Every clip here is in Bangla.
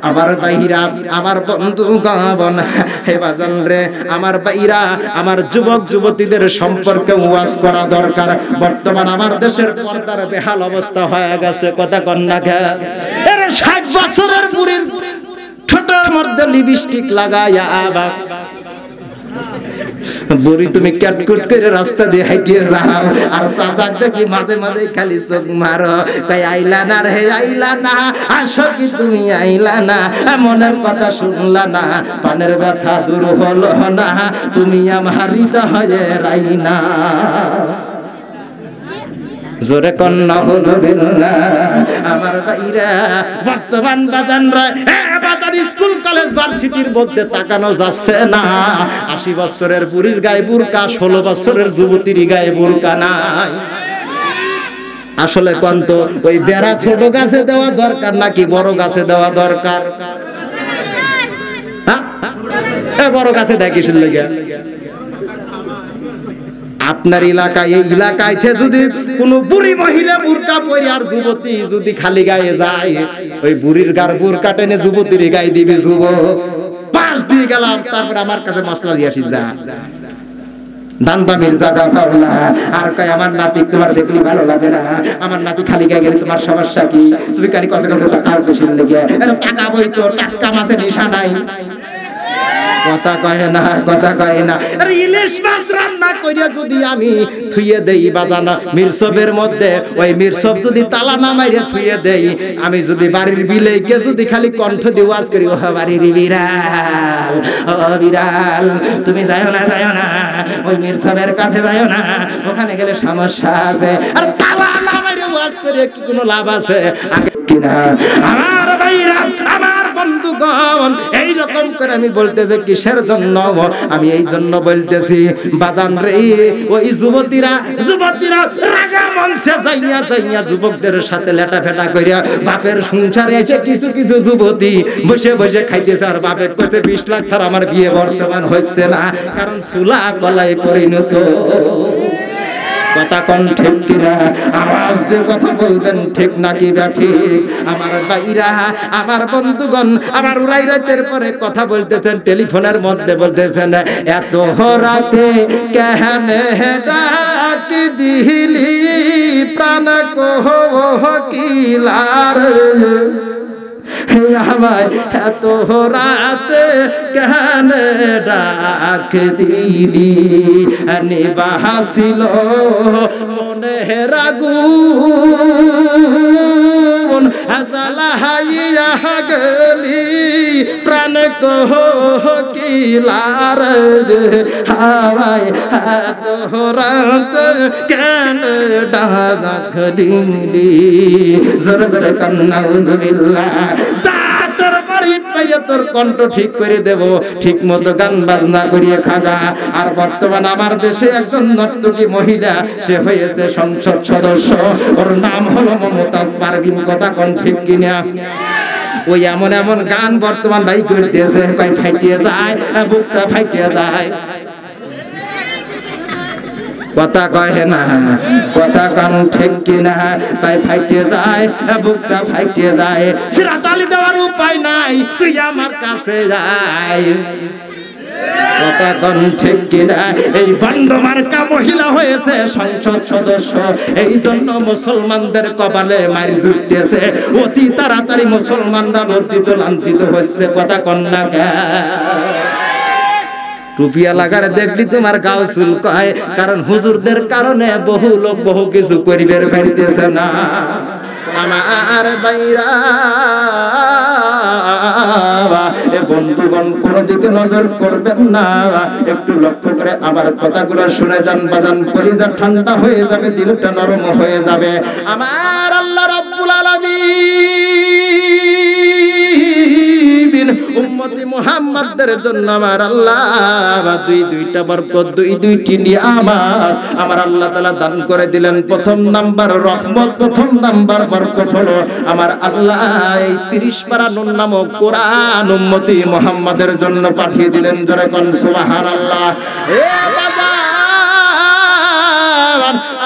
আমার ভাইরা, আমার বন্ধুগণ, হে বাজান রে, আমার ভাইরা, আমার যুবক যুবতীদের সম্পর্কে ওয়াজ করা দরকার। বর্তমান আমার দেশের পর্দার বেহাল অবস্থা হয়ে গেছে, কথা কন না কে? এর 60 বছরের বুড়ির ঠোঁটের মধ্যে লিপস্টিক লাগায়া আবার বুড়ি তুমি ক্যাটকুট করে রাস্তা দিয়ে হাইটিয়ে যাও, আর চাচাক দেখি মাঝে মাঝে খালি চোখ মারো, তাই আইলা না রে আইলা না, আসো কি তুমি আইলা না, মনের কথা শুনলা না, পানের ব্যথা দূর হলো না, তুমি আমার হৃদয়ে রাইনা। জোরে কন্যা হুজুবিল্লাহ। আমার ভাইরা, বর্তমান বাজানরা বাজার স্কুল কলেজ ভার্সিটির মধ্যে তাকানো যাচ্ছে না। 80 বছরের বুড়ির গায়ে বুরকা, 16 বছরের যুবতীর গায়ে বুরকা নাই। আসলে কোন তো ওই বেড়া ছোট গাছে দেওয়া দরকার নাকি বড় গাছে দেওয়া দরকার? হ্যাঁ, বড় গাছে দেখিস লেগে আপনার এলাকায়, এই এলাকায় যদি কোন বুড়ি মহিলা বুরকা পরে আর যুবতী যদি খালি গায়ে যায়, ওই বুড়ির গার বুরকা টেনে যুবতীর গায়ে দিবি, যুবক পাশ দিয়ে গেলাম, তারপর আমার কাছে মশলা দিয়ে আসিস যা দান্দামির জায়গা পাও না। আর কয় আমার নাতি তোমার দেখলি ভালো লাগে না, আমার নাতি খালি গায়ে গেলে তোমার সমস্যা কি? তুমি কারি কাছে কাছে টাকা বেশি লেগে, টাকা বই তো টাটকা মাছের নিশা নাই। কথা কয় না, কথা কয় না। আরে ইলিশ মাছ রান্না কইরা যদি আমি থুইয়ে দেই বাজানা মিরসবের মধ্যে, ওই মিরসব যদি তালা না মাইরা থুইয়ে দেই, আমি যদি বাড়ির বিলে গিয়ে যদি খালি কণ্ঠ দিয়ে ওয়াজ করি, ও বাড়ির বিড়াল, ও বিড়াল তুমি যাও না, যাও না ওই মিরসবের কাছে, যাও না, ওখানে গেলে সমস্যা আছে। আর তালা না মাইরা ওয়াজ করে কি কোনো লাভ আছে? আগে কিনা আমার ভাইরা, আমার বন্ধুগণ, এই রকম করে আমি বলতেছি কিসের জন্য? আমি এই জন্য বলতেছি বাজান রে, ওই যুবতীরা রাগা মঞ্চে যাইয়া যাইয়া যুবকদের সাথে লেটা ফেটা কইরা বাপের সংসারে এসে কিছু কিছু যুবতী বসে বসে খাইতেছে, আর বাপের কাছে 20 লাখ ছাড়া আমার বিয়ে বর্তমান হচ্ছে না, কারণ চুলা কলাই পরিণত। কথা কোন ঠিক কিনা? আওয়াজ দিয়ে কথা বলবেন, ঠিক নাকি ঠিক? আমার ভাইরা, আমার বন্ধুগণ, আমার উড়াইরাতের পরে কথা বলতেছেন, টেলিফোনের মধ্যে বলতেছেন, এত রাতে কেন ডাক দিলি প্রাণ কোকিলার, আমায় এত রাতে কেন ডাক দিলি, নিবাসিল মনে রাগুন, জ্বালাইয়া গেলি প্রাণ কোকিলার, আমায় এত রাতে কেন ডাক দিলি। জোরে জোরে কান্না উযুবিল্লাহ। তোর কণ্ঠ ঠিক করে দেব, ঠিক মতো গান বাজনা করিয়ে খাজা। আর বর্তমান আমার দেশে একজন নর্তকী মহিলা, সে হয়েছে সংসদ সদস্য, ওর নাম হলো মমতাজ পারভিন। কথা কোন ঠিক কিনা? ওই এমন এমন গান বর্তমান ভাই করতেছে, ভাই ফাইটিয়ে যায়, বুকটা ফাইটিয়ে যায়। কথা কয় না, কথা কান ঠিক কিনা? তাই ফাইটে যায়, বুকটা ফাইটে যায়, সিরাতালি দেওয়ার উপায় নাই, তুই আমার কাছে যাই। কথা কোন ঠিক কিনা? এই বন্ডমার্কা মহিলা হয়েছে সংসদ সদস্য, এই জন্য মুসলমানদের কপালে মারি জুটতেছে, অতি তাড়াতাড়ি মুসলমানরা লজ্জিত লাঞ্ছিত হচ্ছে। কথা কোন না কে? টুপিয়া লাগারে দেখলি তোমার গাও চুলকায়, কারণ হুজুরদের কারণে বহু লোক বহু কিছু করিবার পারিতেছে না। আমার ভাইরা, এ বন্ধুগণ, কোন দিকে নজর করবেন না, একটু লক্ষ্য করে আমার কথাগুলো শুনে যান বাজান, কলিজা ঠান্ডা হয়ে যাবে, দিলটা নরম হয়ে যাবে। আমার আল্লাহ রাব্বুল আলামিন উম্মতি মুহাম্মাদদের জন্য আমার আল্লাহ দুইটা বরকত, দুইটি নিয়ামত আমার আল্লাহ তাআলা দান করে দিলেন। প্রথম নাম্বার রহমত, প্রথম নাম্বার বরকত হলো আমার আল্লাহ এই 30 পারা নুন নামক কোরআন উম্মতি মুহাম্মাদের জন্য পাঠিয়ে দিলেন। জোরে কোন সুবহানাল্লাহ। এ বাজার,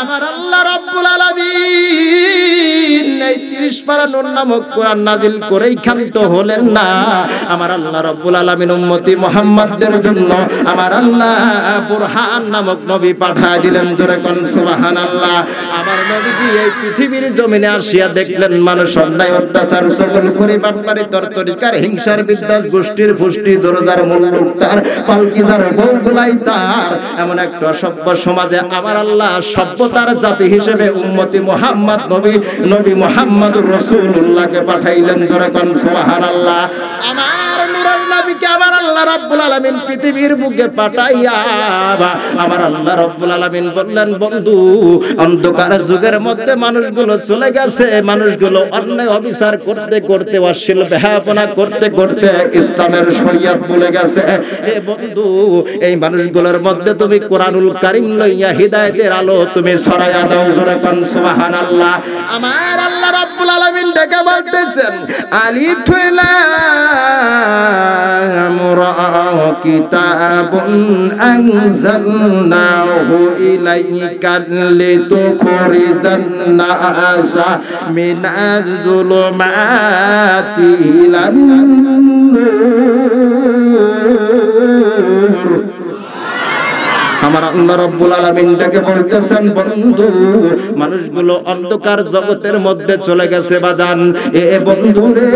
আমার আল্লাহ রাব্বুল আলামিন এই 30 পারা নূর নামক কোরআন নাজিল করেই ক্ষান্ত হলেন না। আমার আল্লাহ রাব্বুল আলামিন উম্মতি মুহাম্মাদদের জন্য আমার আল্লাহ বুরহান নামক নবী পাঠিয়ে দিলেন। জোরে কোন সুবহানাল্লাহ। আমার নবীজি এই পৃথিবীর জমিনে আসিয়া দেখলেন মানুষ অন্যায় অত্যাচার সকল পরিবারবাড়ি তরতরিকার হিংসার বিদ্বেষ গোষ্ঠীর ফুষ্টি জোরদার মুল্লুক তার পালকিদার বউগুলাই তার এমন একটা সভ্য সমাজে আমার আল্লাহ সভ্যতার জাতি হিসেবে উম্মতি মুহাম্মদ নবী মুহাম্মদুর রাসূলুল্লাহকে পাঠাইলেন। জোরে কোন সুবহানাল্লাহ। আমার নূরের নবীকে আমার আল্লাহ রাব্বুল আলামিন পৃথিবীর বুকে পাঠাইয়া আমার আল্লাহ রাব্বুল আলামিন বললেন, বন্ধু অন্ধকার যুগের মধ্যে মানুষগুলো চলে গেছে, মানুষগুলো অন্যায় অবিচার করতে করতে অশ্লীল বেহায়াপনা করতে করতে ইসলামের শরীয়ত ভুলে গেছে। এ বন্ধু এই মানুষগুলোর মধ্যে তুমি কোরআনুল কারীম লইয়া হিদায়াতের আলো তুমি ছড়াইয়া দাও। জোরে কোন সুবহানাল্লাহ। আমার আল্লাহ রাব্বুল আলামিন ডেকে বলতেছেন, আলিফ লাম রা কিতাবুন আনজালনাহু ইলাইকা লিতুখরিজান নাসা মিনাজ যুলুমাতি ইলান নূর। আমার আল্লাহ রাব্বুল আলামিন ডেকে বলতেছেন, বন্ধু মানুষগুলো অন্ধকার জগতের মধ্যে চলে গেছে বাজান। এ বন্ধু রে,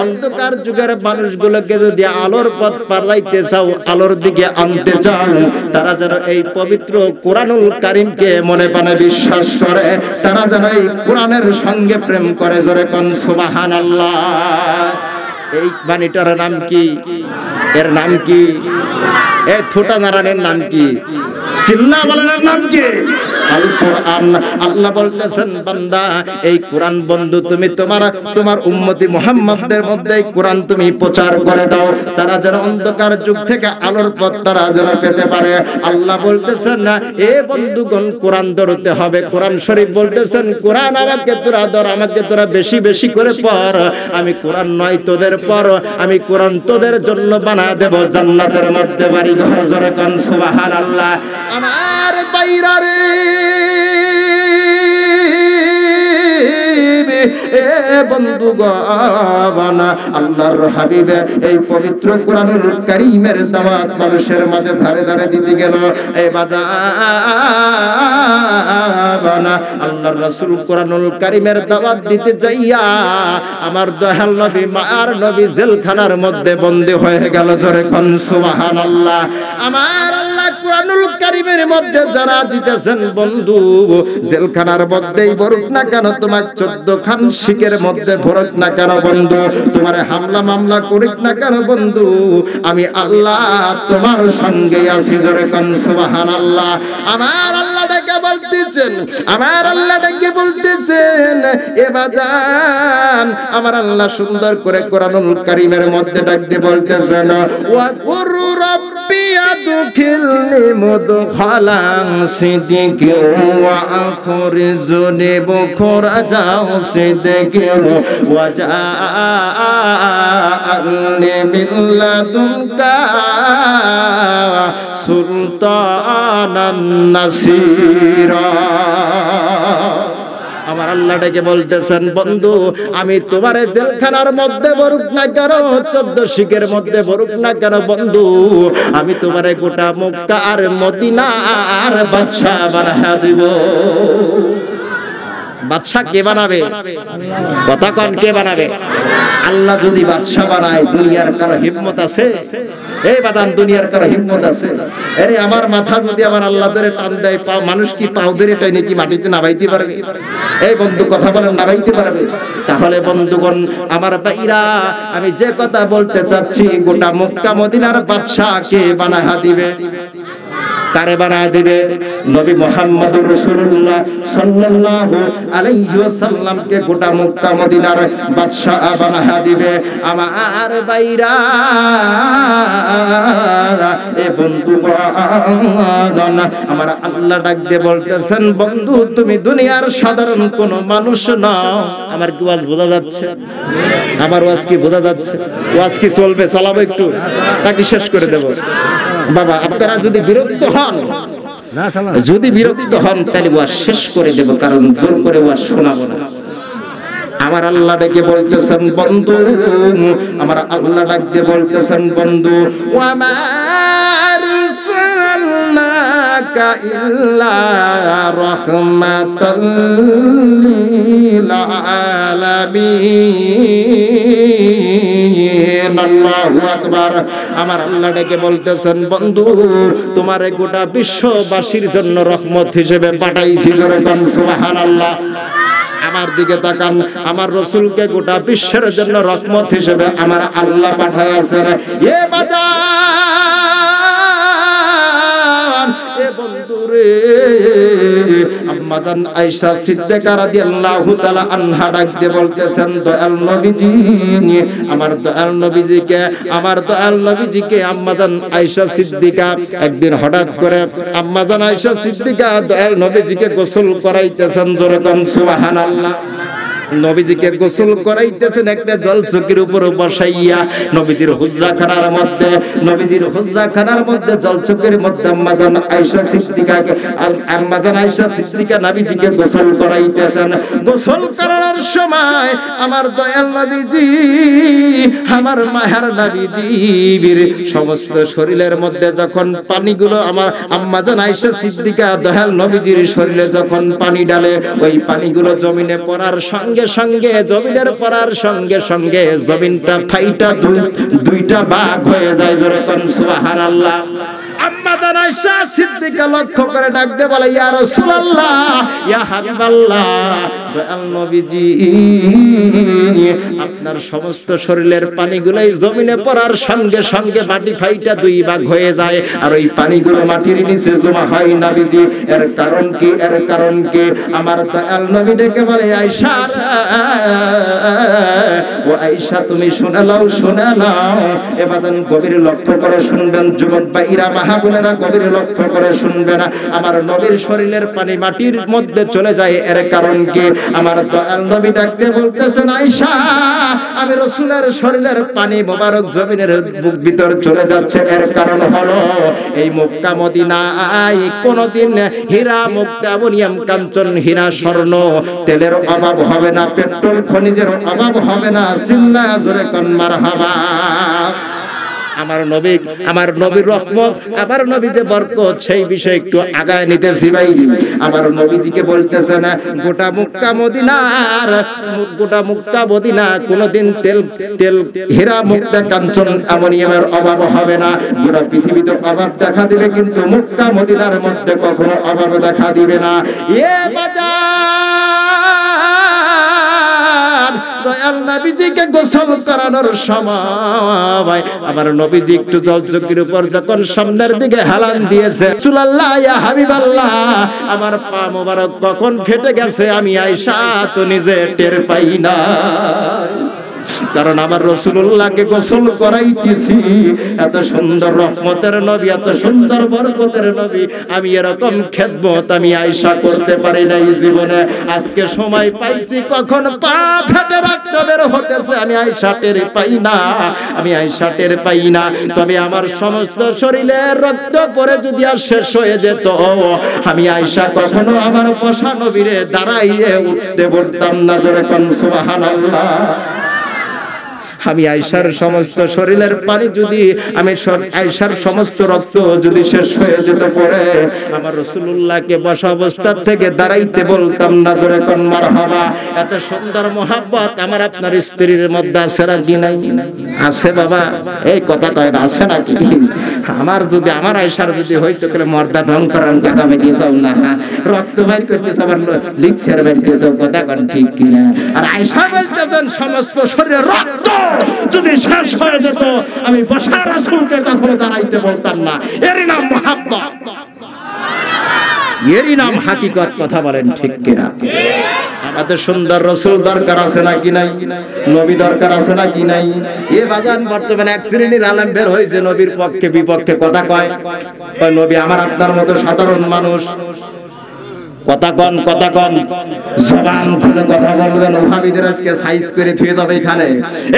অন্ধকার যুগের মানুষগুলোকে যদি আলোর পথ পাড়াইতে চাও, আলোর দিকে আনতে চাও, তারা যেন এই পবিত্র কোরআনুল কারীমকে মনে প্রাণে বিশ্বাস করে, তারা যেন এই কোরআনের সঙ্গে প্রেম করে। জোরে কোন সুবহানাল্লাহ। এই বাণীটার নাম কি? এর নাম কি? এই ছোটা নারায়ণের নাম কি? সিল্লা বলের নাম কি? আল কোরআন। আল্লাহ বলতেছেন, বান্দা এই কোরআন বন্ধু তুমি তোমার উম্মতি মুহাম্মাদদের মধ্যে এই কোরআন তুমি প্রচার করে দাও, তারা যেন অন্ধকার যুগ থেকে আলোর পথ তারা যেন পেতে পারে। আল্লাহ বলতেছেন না এ বন্ধুগণ কোরআন ধরতে হবে। কোরআন শরীফ বলতেছেন, কোরআন আমাকে তোরা ধর, আমাকে তোরা বেশি বেশি করে পড়। আমি কোরআন নয় তোদের পড়, আমি কোরআন তোদের জন্য বানায় দেব জান্নাতের মধ্যে বাড়ি ঘর। জোরে কোন সুবহানাল্লাহ। আমার বাইরা রে, বন্ধুগণ আল্লাহর হাবিব এই পবিত্র কোরআনুল কারীমের দাওয়াত মানুষের মাঝে ধারে ধারে দিতে গেল। এই বাজান আল্লাহর রাসূল কোরআনুল কারীমের দাওয়াত দিতে যাইয়া আমার দয়াল নবী মার নবী জেলখানার মধ্যে বন্দী হয়ে গেল। জোরে কোন সুবহানাল্লাহ। আমার আল্লাহ কোরআনুল কারীমের মধ্যে জানা দিতেছেন, বন্ধু জেলখানার মধ্যেই বরুক না কেন, তোমার 14 খান শিকের মধ্যে ভরক না কেন বন্ধু, তোমার হামলা মামলা করিক না কেন বন্ধু, আমি আল্লাহ তোমার সঙ্গে আছি। জোরে কোন সুবহানাল্লাহ। আমার আল্লাহ ডেকে বলতেছেন, আমার আল্লাহ ডেকে বলতেছেন, এ বাজান আমার আল্লাহ সুন্দর করে কোরআনুল কারীমের মধ্যে ডাকতে বলতেছেন, ওয়া কুর রাব্বি আদখিলনি মুদখালান সিদকি ওয়া আখরিজনি বুখরাজাও সিদকি ওয়া জাআনি মিন লাদুনকা সুলতানান নাসীরা। আমার আল্লাহ ডেকে বলতেছেন, বন্ধু আমি তোমার জেলখানার মধ্যে বরুক না কেন, 14 শিকের মধ্যে বরুক না কেন বন্ধু, আমি তোমারে গোটা মক্কা আর মদিনা আর বাদশা বানায়া দিব। বাদশা কে বানাবে? কথা কোন কে বানাবে? আল্লাহ যদি বাদশা বানায়, দুনিয়ার কারো হিম্মত আছে? এই বাদান দুনিয়ার কারো হিম্মত আছে? আরে আমার মাথা যদি আমার আল্লাহ ধরে টান দেয়, পা মানুষ কি পাও ধরে টাইনে কি মাটিতে নামাইতে পারবে? এই বন্ধু কথা বলেন, নামাইতে পারবে? তাহলে বন্ধুগণ আমার ভাইরা, আমি যে কথা বলতে চাচ্ছি, গোটা মক্কা মদিনার বাদশা কে বানায়া দিবে? কারে বানায় দিবে? নবী মুহাম্মদুর রাসূলুল্লাহ সাল্লাল্লাহু আলাইহি ওয়াসাল্লামকে গোটা মক্কা মদিনার বাদশা বানায়া দিবে। আমার ভাইরা, এ বন্ধুগণ আমার আল্লাহ ডাক দিয়ে বলতেছেন, বন্ধু তুমি দুনিয়ার সাধারণ কোন মানুষ নও। আমার কি ওয়াজ বোঝা যাচ্ছে? আমার ওয়াজ কি বোঝা যাচ্ছে? ওয়াজ কি চলবে? চালাবো একটু নাকি শেষ করে দেব? বাবা আপনারা যদি বিরক্ত হন, তাহলে ওয়াজ শেষ করে দেব, কারণ জোর করে ওয়াজ শোনাবো না। আমার আল্লাহ ডেকে বলতেছেন বন্ধু, আমার আল্লাহ ডাক দিয়ে বলতেছেন বন্ধু, ওয়া মা আরসালনাকা ইল্লা রাহমাতাল লিল আলামিন। আল্লাহু আকবার। আমার আল্লাহ ডেকে বলতেছেন বন্ধু, তোমারে গোটা বিশ্ববাসীর জন্য রহমত হিসেবে পাঠাইছি। জোরে বলেন সুবহানাল্লাহ। আমার দিকে তাকান, আমার রাসূলকে গোটা বিশ্বের জন্য রহমত হিসেবে আমার আল্লাহ পাঠাইছেন। এ বাজান, এ বন্ধুরে, আম্মা জান আয়েশা সিদ্দিকা রাদিয়াল্লাহু তাআলা আনহা ডাক দিয়ে বলতেছেন, দয়াল নবীজি, আমার দয়াল নবীজিকে আম্মা জান আয়েশা সিদ্দিকা একদিন হঠাৎ করে আম্মা জান আয়েশা সিদ্দিকা দয়াল নবীজিকে গোসল করাইতেছেন। জোরে বলেন সুবহানাল্লাহ। নবীজিকে গোসল করাইতেছেন একটা জল চকির উপর বসাইয়া। নবীজির হুজরাখানার মধ্যে জল চকির মধ্যে আম্মা জান আয়েশা সিদ্দিকা নবীজিকে গোসল করাইতেছেন। গোসল করার সময় আমার দয়াল নবীজি, আমার মাহের নবীজির সমস্ত শরীরের মধ্যে যখন পানিগুলো আমার আম্মা জান আয়েশা সিদ্দিকা দয়াল নবীজির শরীরে যখন পানি ডালে, ওই পানিগুলো জমিনে পড়ার সঙ্গে জমিনের পড়ার সঙ্গে সঙ্গে জমিনটা ফাইটা দুইটা ভাগ হয়ে যায়। জোরে বলেন সুবহানাল্লাহ। আম্মা জান আয়েশা সিদ্দিকা লক্ষ্য করে ডাক দিয়ে বলে, ইয়া রাসূলুল্লাহ, ইয়া হাবিবাল্লাহ, দয়াল নবীজি, আপনার সমস্ত শরীরের পানিগুলাই জমিনে পড়ার সঙ্গে সঙ্গে মাটি ফাইটা দুই ভাগ হয়ে যায়, আর ওই পানিগুলো মাটির নিচে জমা হয় নবীজি। এর কারণ কি? আমার দয়াল নবী ডেকে বলে, আয়েশা, ও আয়েশা, তুমি শুনে নাও। এবার গভীর লক্ষ্য করে শুনবেন, যুবক ভাইরা, মাহাবুনেরা, গভীর লক্ষ্য করে শুনবেন। আমার নবীর শরীরের পানি মাটির মধ্যে চলে যায়, এর কারণ কি? আমার দয়াল নবী ডাকতে বলতেছেন, আয়েশা, আমি রাসূলের শরীরের পানি মোবারক জমিনের বুক ভিতর চলে যাচ্ছে, এর কারণ হলো এই মক্কা মদিনায় কোনদিন হীরা, মুক্তা, অ্যামোনিয়াম, কাঞ্চন, হীরা, স্বর্ণ, তেলের অভাব হবে না, পেট্রোল খনিজের অভাব হবে না। সিল্লা জোরে কোন মারহাবা। আমার নবীর রহমত, আমার নবীতে বরকত, সেই বিষয়ে একটু আগায় নিতেছি ভাই। আমার নবীজিকে বলতেছেন, গোটা মক্কা মদিনা কোনদিন তেল, হীরা, মুক্তা, কাঞ্চন, অ্যামোনিয়ামের অভাব হবে না। গোটা পৃথিবীতে অভাব দেখা দিবে, কিন্তু মক্কা মদিনার মধ্যে কখনো অভাব দেখা দিবে না। এ বাজার, দয়াল নবীজিকে গোসল করানোর সময় আমার নবীজি একটু জলচকির উপর যখন সামনের দিকে হেলান দিয়েছে, রাসূলুল্লাহ, ইয়া হাবিবাল্লাহ, আমার পা মোবারক কখন ফেটে গেছে আমি আয়েশা তো নিজে টের পাই না। কারণ আমার রাসূলুল্লাহকে গোসল করাইতেছি। এত সুন্দর রহমতের নবী, এত সুন্দর বরকতের নবী, আমি এরকম খেদমত আমি আয়েশা করতে পারি নাই জীবনে। আজকে সময় পাইছি, কখন পা ফেটে রক্ত বের হতেছে আমি আয়েশা টের পাই না। তবে আমার সমস্ত শরীরের রক্ত পরে যদি আর শেষ হয়ে যেত, আমি আয়েশা কখনো আমার পোষা নবীরে দাঁড়াইয়ে উঠতে পারতাম না। জোরে কোন সুবহানাল্লাহ। আমি আয়েশার সমস্ত শরীরের পানি যদি, আয়েশার সমস্ত রক্ত যদি শেষ হয়ে যেত পরে, আমার রাসূলুল্লাহকে বসা অবস্থা থেকে দাঁড়াইতে বলতাম না। জোরে কোন মারহাবা। এত সুন্দর মহব্বত আমার আপনার স্ত্রীর মধ্যে আছে নাকি নাই? আছে বাবা, এই কথা কয় না, আছে নাকি? আমার আয়েশার যদি হইতো করে মর্দা ঢং করার কথা আমি দিয়েছাও না, রক্ত বাইর করতেছে, আবার লিখছের বাইর করতেছে, কথা কন ঠিক কিনা? আর আয়েশা বলতেছেন, সমস্ত শরীরের রক্ত যদি শেষ হয়ে যেত আমি বসা রাসূলকে কখনো দাঁড়াইতে বলতাম না। এরই নাম মুহাব্বত, এরই নাম হাকিকত। কথা বলেন ঠিক কিনা? আমাদের সুন্দর রাসূল দরকার আছে নাকি নাই? নবী দরকার আছে নাকি নাই? এ বাজান, বর্তমানে এক শ্রেণীর আলেম বের হয়েছে, নবীর পক্ষে বিপক্ষে কথা কয়। নবী আমার আপনার মতো সাধারণ মানুষ, কথা কন জবান খুলে কথা বলবেন। ওহাবীদের আজকে সাইজ করে থুয়ে যাবে এখানে।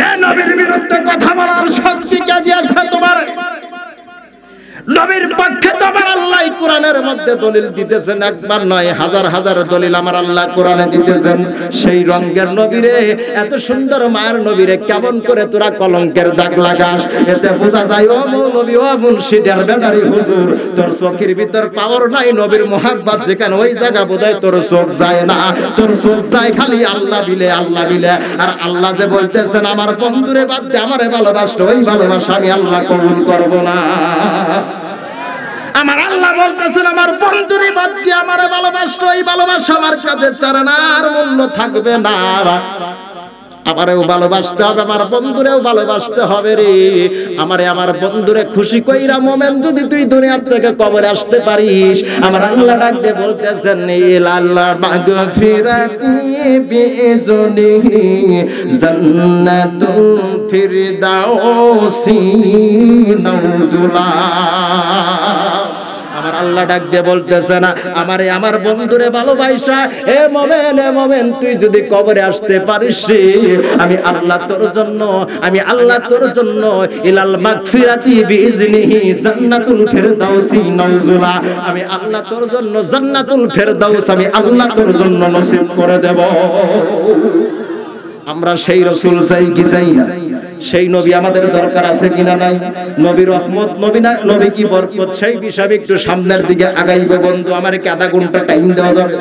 এ নবীর বিরুদ্ধে কথা বলার শক্তি কে দিয়েছে তোমার? নবীর পক্ষে তোমার আল্লাহ কোরআনের মধ্যে দলিল দিতেছেন, একবার নয় হাজার হাজার দলিল আমার আল্লাহ কোরআনে দিতেছেন। সেই রঙের নবীরে, এত সুন্দর মায়ের নবীরে কেমন করে তোরা কলঙ্কের দাগ লাগাস? এতে বোঝা যায় ও মৌলবী, ও মুন্সিদের বেটারি হুজুর, তোর চোখের ভিতর পাওয়ার নাই নবীর মোহাব্বত, যেখানে ওই জায়গা বোধহয় তোর চোখ যায় না, তোর চোখ যায় খালি আল্লাহ বিলে, আল্লাহ বিলে। আর আল্লাহ যে বলতেছেন আমার বন্ধুরে বাদ দিয়ে আমারে ভালোবাসলো, ওই ভালোবাসা আমি আল্লাহ কবুল করব না। আমার আল্লাহ বলতেছেন আমার বন্ধুরে বাদ দিয়ে আমারে ভালোবাসলো, এই ভালোবাসা আমার কাছে চারণার মূল্য থাকবে না। আমারেও ভালোবাসতে হবে, আমার বন্ধুরেও ভালোবাসতে হবে রে। আমারে আমার বন্ধুরে খুশি কইরা মোমেন যদি তুই দুনিয়া থেকে কবরে আসতে পারিস, আমার আল্লাহ ডাক দিয়ে বলতেছেন ইলাল্লাহ মাগফিরাতি বিইজনিহি জান্নাতুল ফিরদাউসি নাউজুলা। আমার আল্লাহ ডাক দিয়ে বলতেছে না আমারে আমার বন্ধুরে ভালোবাসা, এ মোমেন, এ মোমেন তুই যদি কবরে আসতে পারিস রে, আমি আল্লাহ তোর জন্য, আমি আল্লাহ তোর জন্য ইলাল মাগফিরাতি বিইজনিহি জান্নাতুল ফিরদাউসি নাউজুলা, আমি আল্লাহ তোর জন্য জান্নাতুল ফিরদাউস আমি আল্লাহ তোর জন্য নসিব করে দেব। আমরা সেই রাসূল চাই কি চাই না? সেই নবী আমাদের দরকার আছে কিনা নাই? নবী রহমত, নবী না নবী কি বরকত, সেই বিষয়ে একটু সামনের দিকে আগাইব বন্ধু। আমারে কি আধা ঘন্টা টাইম দেওয়া যাবে?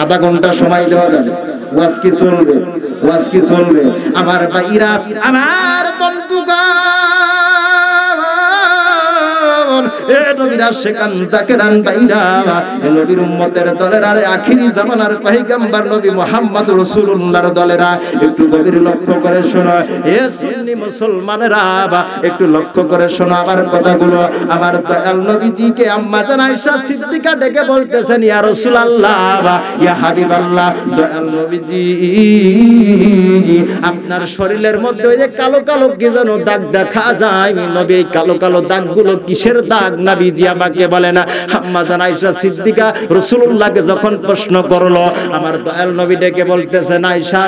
আধা ঘন্টা সময় দেওয়া যাবে? ওয়াজ কি চলবে? ওয়াজ কি চলবে? আমার ভাইরা, আমার বন্ধুগণ, এ নবীরা সেখান জাকেরান বাইরা, এ নবীর উম্মতের দলেরা, আখিরি জামানার পয়গম্বর নবী মুহাম্মদ রাসূলুল্লাহর দলেরা, একটু গভীর লক্ষ্য করে শোনো। এ সুন্নি মুসলমানেরা একটু লক্ষ্য করে শোনো আমার কথাগুলো। আমার দয়াল নবীজিকে আম্মা জান আয়েশা সিদ্দিকা ডেকে বলতেছেন ইয়া রাসূলুল্লাহ, ইয়া হাবিবাল্লাহ, দয়াল নবীজি আপনার শরীরের মধ্যে ওই যে কালো কালো কি যেন দাগ দেখা যায়, নবী এই কালো কালো দাগগুলো কিসের দাগ নবীজি আমাকে বলে না। আম্মা জান আয়েশা সিদ্দিকা রাসূলুল্লাহকে যখন প্রশ্ন করলো, আমার দয়াল নবী ডেকে বলতেছেন আয়েশা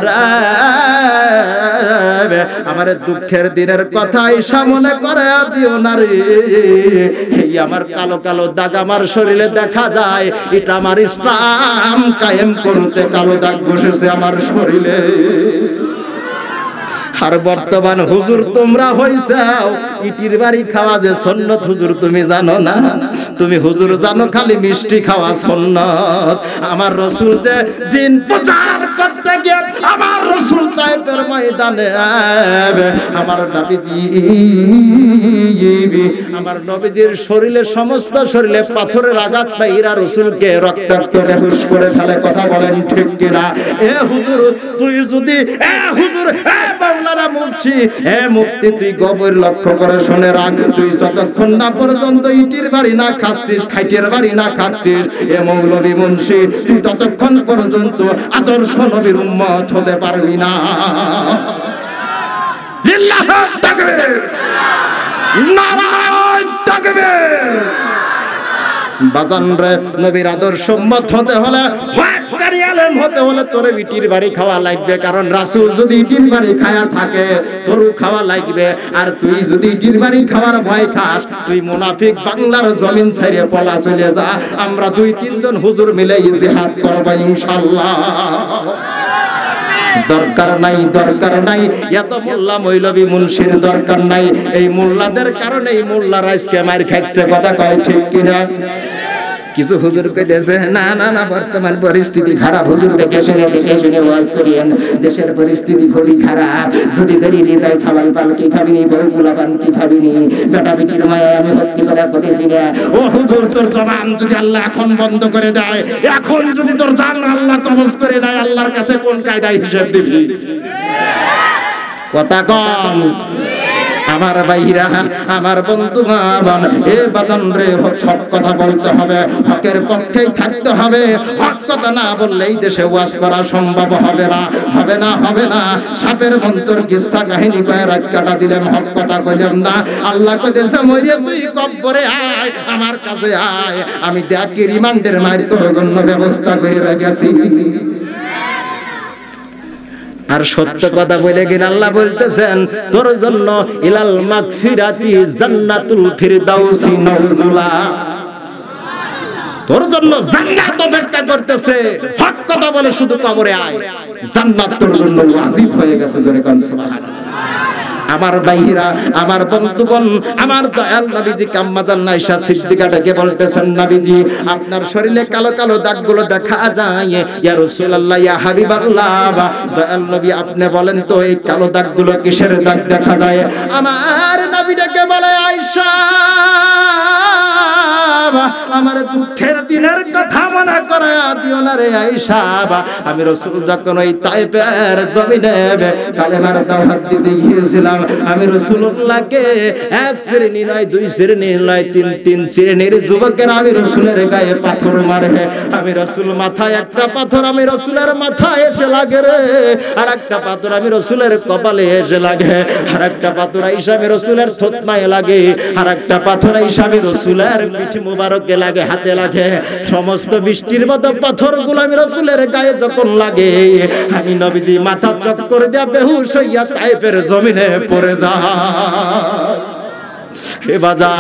রে, আমার দুঃখের দিনের কথা আয়েশা মনে করে দিও না রে, এই আমার কালো কালো দাগ আমার শরীরে দেখা যায়, এটা আমার ইসলাম কায়েম করতে কালো দাগ বসেছে আমার শরীরে। আর বর্তমান হুজুর তোমরা হইছাও ইটির বাড়ি খাওয়া যে সুন্নাত, হুজুর তুমি জানো না? তুমি হুজুর জানো খালি মিষ্টি খাওয়া সুন্নাত। আমার রাসূল যে দিন প্রচার করতে গিয়ে আমার রাসূল সাহেবের ময়দানে আমার নবীজি, আমার নবীজির শরীরে সমস্ত শরীরে পাথরের আঘাত পাইরা রাসূলকে রক্তাক্ত বেহুশ করে ফেলে। কথা বলেন ঠিক কিনা? এ হুজুর তুই যদি, এ হুজুর, এ বাংলারা মুফতি, এ মুফতি তুই গভীর লক্ষ্য করে শুনে রাখ, তুই যতক্ষণ না পর্যন্ত ইটির বাড়ি না খাচ্ছিস, খাইটের বাড়ি না খাচ্ছিস, এ মৌলভী মুন্সি, তুই ততক্ষণ পর্যন্ত আদর্শ নবীর উম্মত হতে পারবি না। লিল্লাহি তাকবীর, নারায়ে তাকবীর। বাজান রে, নবীর আদর্শ উম্মত হতে হলে, হককারী আলেম হতে হলে তোরে ইটির বাড়ি খাওয়া লাগবে। কারণ রাসূল যদি ইটির বাড়ি খায়া থাকে তোরও খাওয়া লাগবে। আর তুই যদি ইটির বাড়ি খাওয়ার ভয় খাস, তুই মুনাফিক, বাংলার জমিন ছেড়ে পলা চলে যা। আমরা 2-3 জন হুজুর মিলে জিহাদ করব ইনশাআল্লাহ। দরকার নাই, দরকার নাই এত মোল্লা মৌলভী মুন্সির দরকার নাই। এই মোল্লাদের কারণে এই মোল্লারা আজকে মার খাচ্ছে। কথা কয় ঠিক কিনা? কিছু হুজুর কইতেছে না না না, বর্তমান পরিস্থিতি খারাপ, হুজুর দেখে শুনে ওয়াজ করিয়েন, দেশের পরিস্থিতি খুবই খারাপ, যদি দেরিনি তাই সাবান পাল কি খাবিনি, বউ পোলাপান কি খাবিনি, বেটা বেটির মায়ায় আমি ভর্তি করে পড়েছি না। ও হুজুর, তোর জবান যদি আল্লাহ এখন বন্ধ করে দেয়, এখন যদি তোর জান আল্লাহ কবজ করে দেয়, আল্লাহর কাছে কোন কায়দায় হিসাব দিবি? কথা কম। আমার ভাইরা, আমার বন্ধুগণ, এ বাদন রে, সব কথা বলতে হবে, হকের পক্ষেই থাকতে হবে। হক কথা না বললেই দেশে ওয়াজ করা সম্ভব হবে না, হবে না, হবে না। সাপের মন্তর কিস্সা কাহিনী কয়ে রাত কাটা দিলাম, হক কথা কইলাম না। আল্লাহ কইতেছে মরিয়া তুই কবরে আয়, আমার কাছে আয়, আমি দেখি রিমান্ডের মায়ের তোর জন্য ব্যবস্থা করে রেখেছি। আর সত্য কথা বলে গেলে আল্লাহ বলতেছেন তোর জন্য ইলাল মাগফিরাতি জান্নাতুল ফিরদাউসি নাউজুলা। তোর জন্য জান্নাত অপেক্ষা করতেছে, হক কথা বলে শুধু কবরে আয়, জান্নাত তোর জন্য ওয়াজিব হয়ে গেছে। জোরে কোন সুবহানাল্লাহ। আমার ভাইরা, আমার বন্ধুগণ, আমার দয়াল নবীজি কাম্মাজান আয়েশা সিদ্দিকাটাকে বলতেছেন, নবীজি আপনার শরীরে কালো কালো দাগগুলো দেখা যায়, ইয়া রাসূলুল্লাহ, ইয়া হাবিবাল্লাহ, দয়াল নবী আপনি বলেন তো এই কালো দাগগুলো কিসের দাগ দেখা যায়? আমার নবীটাকে বলে, আয়েশা আমার দুঃখের দিনের কথা মনে করে দিও না রে আয়েশা। আমি রাসূল যখন ওই তায়েফের জমিনে কালেমার দাওয়াত দিতে গিয়েছিলাম, আমি রাসূলুল্লাহকে এক শ্রেণী নয়, দুই শ্রেণী নয়, তিন শ্রেণীর যুবকেরা আমি রাসূলের গায়ে পাথর মারে। আমি রাসূল মাথায় একটা পাথর আমি রাসূলের মাথায় এসে লাগে রে, আর একটা পাথর আমি রাসূলের কপালে এসে লাগে, আর একটা পাথর আয়েশা আমি রাসূলের থুতমায় লাগে, আর একটা পাথর আয়েশা আমি রাসূলের পিঠ মুবারকে লাগে, হাতে লাগে। সমস্ত বৃষ্টির মতো পাথরগুলো আমি রাসূলের গায়ে যখন লাগে, আমি নবীজি মাথা চক্কর দিয়ে বেহুশ হইয়া তায়েফের জমিনে পড়ে যায়। হে বাজার,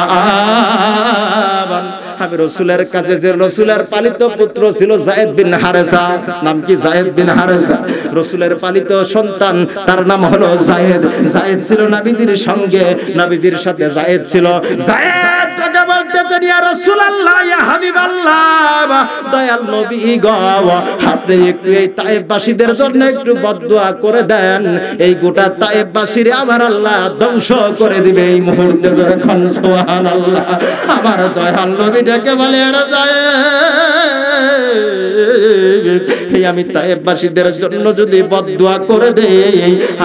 আমি রাসূলের কাছে যে রাসূলের পালিত পুত্র ছিল যায়েদ বিন হারেসা, নাম কি? যায়েদ বিন হারেসা, রাসূলের পালিত সন্তান, তার নাম হলো যায়েদ। যায়েদ ছিল নবীজির সঙ্গে, নবীজির সাথে যায়েদ ছিল। যায়েদ তাকে বলতেছেন, ইয়া রাসূলুল্লাহ, ইয়া হাবিবাল্লাহ, দয়াল নবী গো, আপনি একটু এই তায়েফবাসীদের জন্য একটু বদদুয়া করে দেন, এই গোটা তায়েফবাসীরে আমার আল্লাহ ধ্বংস করে দিবে এই মুহূর্তে। জোরে খান সুবহানাল্লাহ। আমার দয়াল নবী ডেকে বলে, আরে যায়েদ, এই আমি তায়েফবাসীদের জন্য যদি বদদুয়া করে দেই,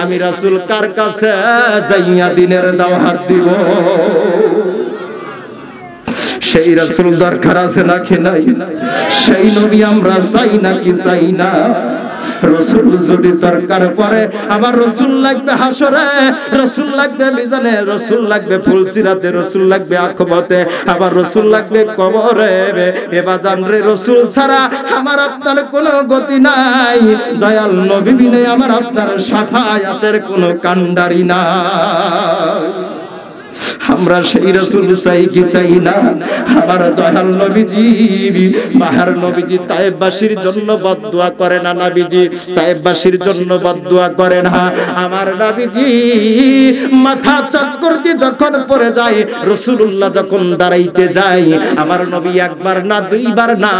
আমি রাসূল কার কাছে যাইয়া দিনের দাওয়াত দিব? সেই রাসূল দরকার আছে নাকি নাই? সেই নবী আমরা চাই নাকি চাই না? রাসূল যদি দরকার পড়ে, আমার রাসূল লাগবে হাসরে, রাসূল লাগবে মিজানে, রাসূল লাগবে ফুলসিরাতে, রাসূল লাগবে আখবতে, আবার রাসূল লাগবে কবরে। এ বাজান রে, রাসূল ছাড়া আমার আপনার কোনো গতি নাই, দয়াল নবী বিনে আমার আপনার শাফায়াতের কোনো কান্ডারি নাই। আমরা সেই রাসূল চাই কি চাই না? আমার দয়াল নবীজি, মাহার নবীজি তায়েফবাসীর জন্য বদদুয়া করে না, নবীজি তায়েফবাসীর জন্য বদদুয়া করে না। আমার নবীজি মাথা চক্কর দিয়ে যখন পড়ে যায়, রাসূলুল্লাহ যখন দাঁড়াইতে যায়, আমার নবী একবার না, দুইবার না,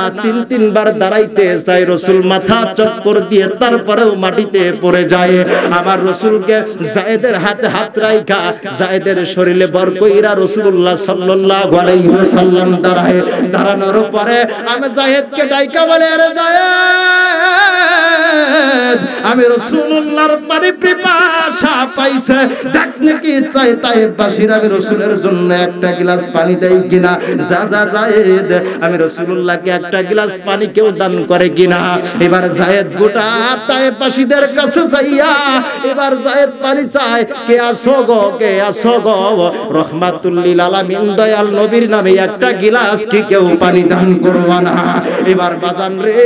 তিনবার দাঁড়াইতে যায়, রাসূল মাথা চক্কর দিয়ে তারপরেও মাটিতে পড়ে যায়। আমার রাসূলকে যায়েদের হাতে হাত রাইখা যায়েদের শরীরে বর কইরা রাসূলুল্লাহ সাল্লাল্লাহু আলাইহি ওয়াসাল্লাম দাঁড়ায়। দাঁড়ানোর পরে আমি যায়েদকে ডাইকা বলে, আরে যায়েদ, আমি রাসূলুল্লাহর পানি পিপাসা পাইছে, দেখ নাকি চাই তায়েফবাসীর আমি রাসূলের জন্য একটা গ্লাস পানি দেই কিনা। যা যা যায়েদ, আমি রাসূলুল্লাহকে একটা গ্লাস পানি কেউ দান করে কিনা। এবার যায়েদ গোটা তায়েফবাসীদের কাছে যাইয়া এবার যায়েদ পানি চায়, কে আসো গো, কে আসো গো, রহমাতুল লিল আলামিন দয়াল নবীর নামে একটা গিলাস কি কেউ পানি দান করবা না? এবার বাজান রে,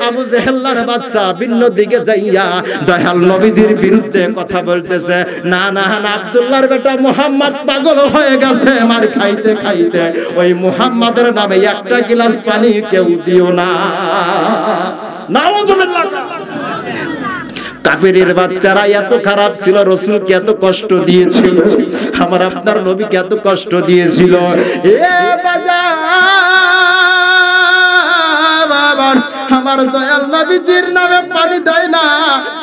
আবু জেহেলের বাচ্চা ভিন্ন দিকে যাইয়া দয়াল নবীজির বিরুদ্ধে কথা বলতেছে, না না না, আব্দুল্লাহর বেটা মুহাম্মদ পাগল হয়ে গেছে মার খাইতে খাইতে, ওই মুহাম্মাদের নামে একটা গিলাস পানি কেউ দিও না। নাউযুবিল্লাহ। কাফেরের বাচ্চারা এত খারাপ ছিল, রাসূলকে এত কষ্ট দিয়েছিল, আমার আপনার নবীকে এত কষ্ট দিয়েছিল। এ বাবা, আমার দয়াল নবীজির নামে পানি দেয় না।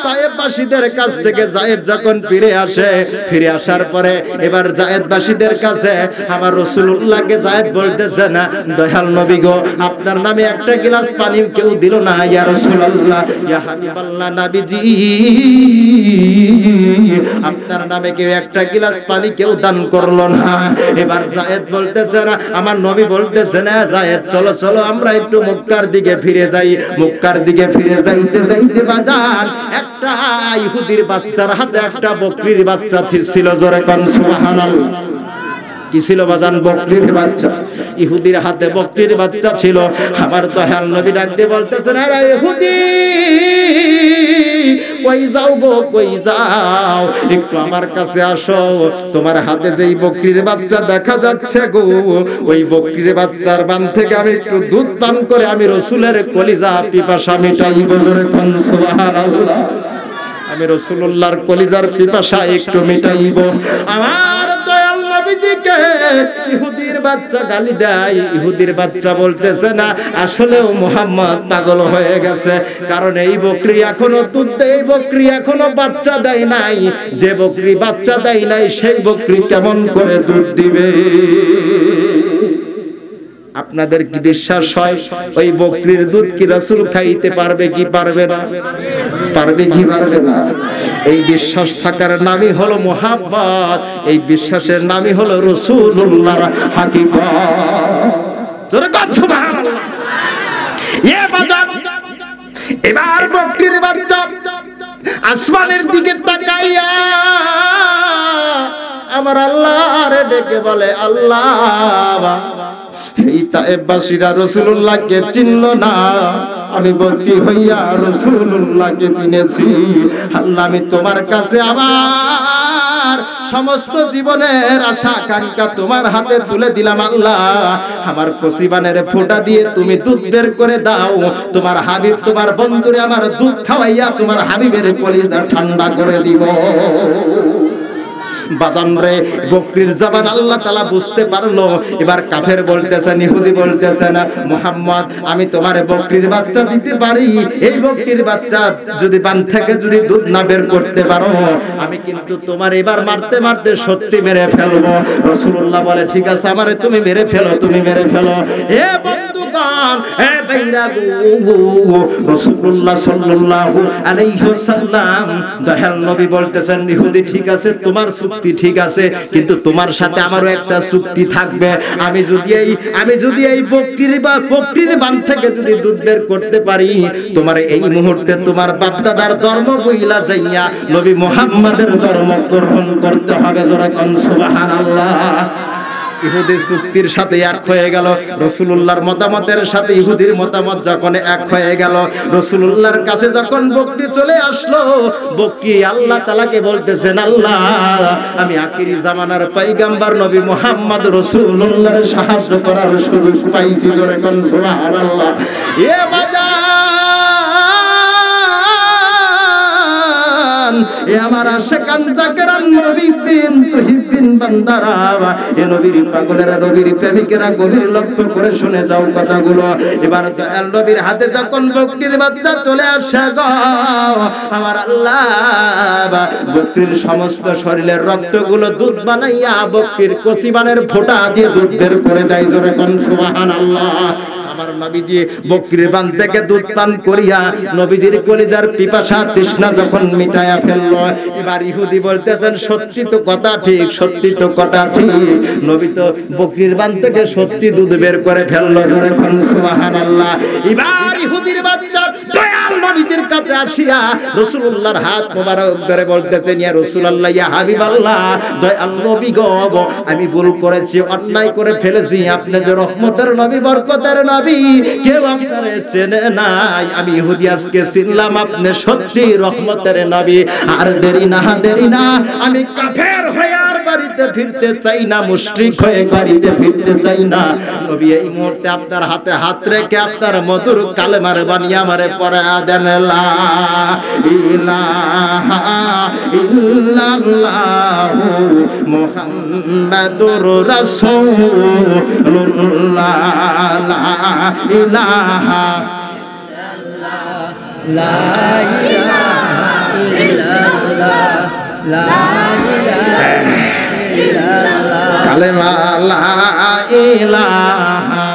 তায়েফবাসীদের কাছ থেকে যায়েদ যখন ফিরে আসে, ফিরে আসার পরে এবার যায়েদবাসীদের কাছে আমার রাসূলুল্লাহকে যায়েদ বলতেছে, না দয়াল নবী গো, আপনার নামে একটা গ্লাস পানি কেউ দিল না, ইয়া রাসূলুল্লাহ, ইয়া হাবিবাল্লাহ নবীজি, আপনার নামে কেউ একটা গ্লাস পানি কেউ দান করলো না। এবার যায়েদ বলতেছে না, আমার নবী বলতেছে, না যায়েদ চলো চলো আমরা একটু মক্কার দিকে ফিরে যাই। মক্কার দিকে ফিরে যাইতে যাইতে বাজার একটা ইহুদির বাচ্চার হাতে একটা বকরির বাচ্চা ছিল। জোরে কোন সুবহানাল্লাহ। কি ছিল বাজান? বকরির বাচ্চা। ইহুদির হাতে বকরির বাচ্চা ছিল। আমার দয়াল নবী ডাক দিয়ে বলতেছেন, আরে ইহুদি কই যাও গো, কই যাও, একটু আমার কাছে আসো। তোমার হাতে যেই বকরির বাচ্চা দেখা যাচ্ছে গো, ওই বকরির বাচ্চার বান থেকে আমি একটু দুধ পান করে আমি রাসূলের কলিজা পিপাসা মিটাইব। সুবহানাল্লাহ। আমি রাসূলুল্লাহর কলিজার পিপাসা একটু মিটাইব। আমার দয়াল নবীজিকে ইহুদির বাচ্চা গালি দেয়। ইহুদির বাচ্চা বলতেছে না, আসলেও মুহাম্মদ পাগল হয়ে গেছে, কারণ এই বকরি এখনো দুধ দেয়, এই বকরি এখনো বাচ্চা দেয় নাই। যে বকরি বাচ্চা দেয় নাই সেই বকরি কেমন করে দুধ দিবে? আপনাদের কি বিশ্বাস হয় ওই বকরির দুধ কি রাসূল খাইতে পারবে কি পারবে না? পারবে কি পারবে না? এই বিশ্বাস থাকার নামই হলো মুহাব্বত, এই বিশ্বাসের নামই হলো রাসূলুল্লাহর হাকিকত। জোরে বল সুবহানাল্লাহ। এবার বকরির বাচ্চা আসমানের দিকে তাকাইয়া আমার আল্লাহর ডেকে বলে, আল্লাহ, এই তায়েববাসীরা রাসূলুল্লাহকে চিনল না, আমি বকরি হইয়া রাসূলুল্লাহকে চিনেছি। আল্লাহ, আমি তোমার কাছে আমার সমস্ত জীবনের আশা আকাঙ্ক্ষা তোমার হাতে তুলে দিলাম। আল্লাহ, আমার কসিবানের ফোঁটা দিয়ে তুমি দুধ বের করে দাও। তোমার হাবিব, তোমার বন্ধুরে আমার দুধ খাওয়াইয়া তোমার হাবিবের কলিজা ঠান্ডা করে দিব। বাজান রে, বকরির জবান আল্লাহ তাআলা বুঝতে পারলো। এবার কাফের বলতেছেন, ইহুদি বলতেছেন, মুহাম্মদ, আমি তোমার বকরির বাচ্চা দিতে পারি, এই বকরির বাচ্চা যদি বান থেকে যদি দুধ না বের করতে পারো, আমি কিন্তু তোমার এবার মারতে মারতে সত্যি মেরে ফেলবো। রাসূলুল্লাহ বলে, ঠিক আছে, আমারে তুমি মেরে ফেলো, তুমি মেরে ফেলো। হে বন্ধুগণ, হে ভাইরা গো, রাসূলুল্লাহ সাল্লাল্লাহু আলাইহি ওয়াসাল্লাম দয়াল নবী বলতেছেন, ইহুদি ঠিক আছে, তোমার চুক্তি ঠিক আছে, কিন্তু তোমার সাথে আমারও একটা চুক্তি থাকবে। আমি যদি এই বকরির বান থেকে যদি দুধ বের করতে পারি, তোমার এই মুহূর্তে তোমার বাপ দাদার ধর্ম বইলা যাইয়া নবী মুহাম্মাদের ধর্ম গ্রহণ করতে হবে। জোরে কোন সুবহানাল্লাহ। ইহুদি চুক্তির সাথে এক হয়ে গেল। রাসূলুল্লাহর মতামতের সাথে ইহুদির মতামত যখন এক হয়ে গেল, রাসূলুল্লাহর কাছে যখন বকরি চলে আসলো, বকরি আল্লাহ তাআলাকে বলতেছেন, আল্লাহ, আমি আখিরি জামানার পয়গম্বর নবী মুহাম্মদ রাসূলুল্লাহর সাহায্য করার সুযোগ পাইছি। জোরে কোন সুবহানাল্লাহ। এ এ আমার আশিকান জাকেরান মুহিব্বিন তুহিব্বিন বান্দারা, এ নবীর পাগলেরা, নবীর প্রেমিকেরা গভীর লক্ষ্য করে শুনে যাও কথাগুলো। এবার দয়াল নবীর হাতে যখন বকরির বাচ্চা চলে আসে গো, আমার আল্লাহ বকরির সমস্ত শরীরের রক্তগুলো দুধ বানাইয়া বকরির কচিবানের ফোঁটা দিয়ে দুধ বের করে দেয়। জোরে কোন সুবহানাল্লাহ। আমার নবীজি বকরির বান থেকে দুধ পান করিয়া নবীজির কলিজার পিপাসা তৃষ্ণা যখন মিটায়া ফেলল, এবার ইহুদি বলতেছেন, সত্যি তো কথা ঠিক, সত্যি তো কথা ঠিক, নবী তো বকরির বান থেকে সত্যি দুধ বের করে ফেলল। জোরে কোন সুবহানাল্লাহ। এবার ইহুদির বাচ্চা দয়াল নবীজির কাছে আসিয়া রাসূলুল্লাহর হাত মোবারক ধরে বলতেছেন, ইয়া রাসূলুল্লাহ, ইয়া হাবিবাল্লাহ, দয়াল নবী গো, আমি ভুল করেছি, অন্যায় করে ফেলেছি। আপনি যে রহমতের নবী, বরকতের নবী, কেউ আপনারে চেনে নাই, আমি ইহুদি আজকে চিনলাম আপনি সত্যি রহমতের নবী। আর দেরি না, আমি কাফের হয়ে আর বাড়িতে ফিরতে চাই না, মুশরিক হয়ে বাড়িতে ফিরতে চাই না। নবী, এই মুহূর্তে আপনার হাতে হাত রেখে আপনার মধুর কালেমার বাণী আমারে পড়া দেন, লা ইলাহা ইল্লাল্লাহু মুহাম্মাদুর রাসূলুল্লাহ, লা ইলাহা লা ইলাহা ইল্লাল্লাহ, লা ইলাহা ইল্লাল্লাহ, কালেমা লা ইলাহা,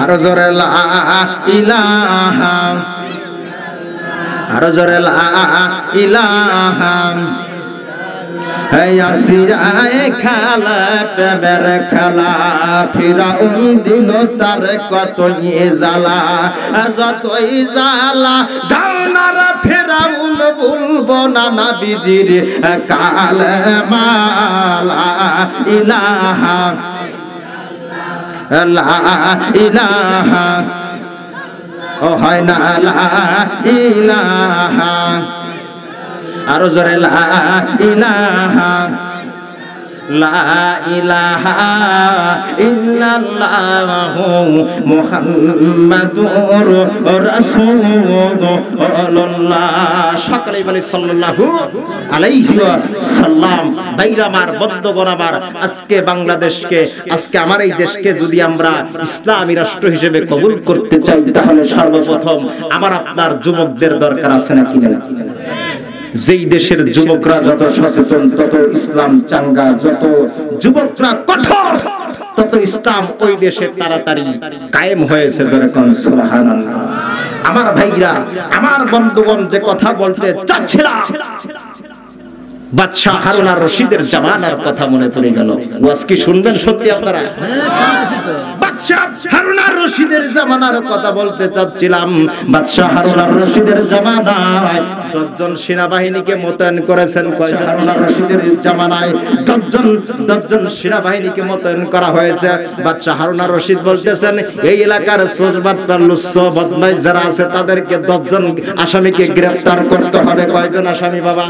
আরো জোরে লা ইলাহা, আরো জোরে লা ইলাহা। আসিয়ায় খালা প্রেমের খেলা, ফিরাউন দিল তার কতই জ্বালা, যতই জ্বালা হারুনার ফেরাউন বলবো না নবীজির কালেমা লা ইলাহা লা ইলাহা ও হয় না লা ইলাহা আরো জোরে লা ইলাহা লা ইলাহা ইল্লাল্লাহু মুহাম্মাদুর রাসূলুল্লাহ সকলেই বলে সাল্লাল্লাহু আলাইহি ওয়াসাল্লাম। বাইরামার বন্ধুগণ আমার, আজকে বাংলাদেশকে, আজকে আমার এই দেশকে যদি আমরা ইসলামী রাষ্ট্র হিসেবে কবুল করতে চাই, তাহলে সর্বপ্রথম আমার আপনার যুবকদের দরকার আছে নাকি না? যেই দেশের যুবকরা যত সচেতন, তত ইসলাম চাঙ্গা, যত যুবকরা কঠোর, তত ইসলাম ওই দেশে তাড়াতাড়ি কায়েম হয়েছে। সুবহানাল্লাহ। আমার ভাইরা, আমার বন্ধুগণ, যে কথা বলতে চাচ্ছিলাম, বাদশাহ হারুন আর রশিদের জামানার কথা মনে পড়ে গেল। ওয়াজ কি শুনবেন সত্যি আপনারা? বাদশাহ হারুন আর রশিদের জামানার কথা বলতে চাচ্ছিলাম। বাদশাহ হারুন আর রশিদের জামানায় 10 জন সেনাবাহিনীকে মোতায়েন করেছেন। কয়জন? হারুন আর রশিদের জামানায় 10 জন সেনাবাহিনীকে মোতায়েন করা হয়েছে। বাদশাহ হারুন আর রশিদ বলতেছেন, এই এলাকার চোরবাটপার লুচ্ছ বদমাইশ যারা আছে, তাদেরকে 10 জন আসামিকে গ্রেফতার করতে হবে। কয়জন আসামি বাবা?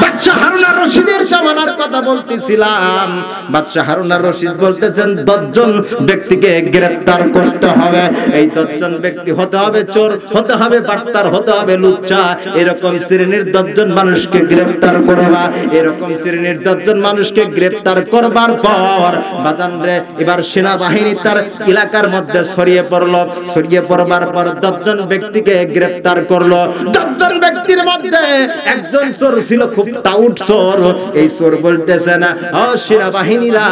বাদশাহ হারুন আর রশিদের জামানার কথা বলতেছিলাম। বাদশাহ হারুন আর রশিদ বলতেছেন 10 জন ব্যক্তিকে গ্রেফতার করতে হবে। এই 10 জন ব্যক্তি হতে হবে চোর, হতে হবে বাটপার, হতে হবে লুচ্চা। এরকম শ্রেণীর 10 জন মানুষকে গ্রেফতার করবা। এরকম শ্রেণীর 10 জন মানুষকে গ্রেফতার করবার পর বাজান রে, এবার সেনাবাহিনী তার এলাকার মধ্যে ছড়িয়ে পড়লো। ছড়িয়ে পড়বার পর 10 জন ব্যক্তিকে গ্রেফতার করলো। 10 জন ব্যক্তির মধ্যে একজন চোর ছিল, খুব টাউট চোর। এই চোর বলতেছে না, ও সেনাবাহিনীরা,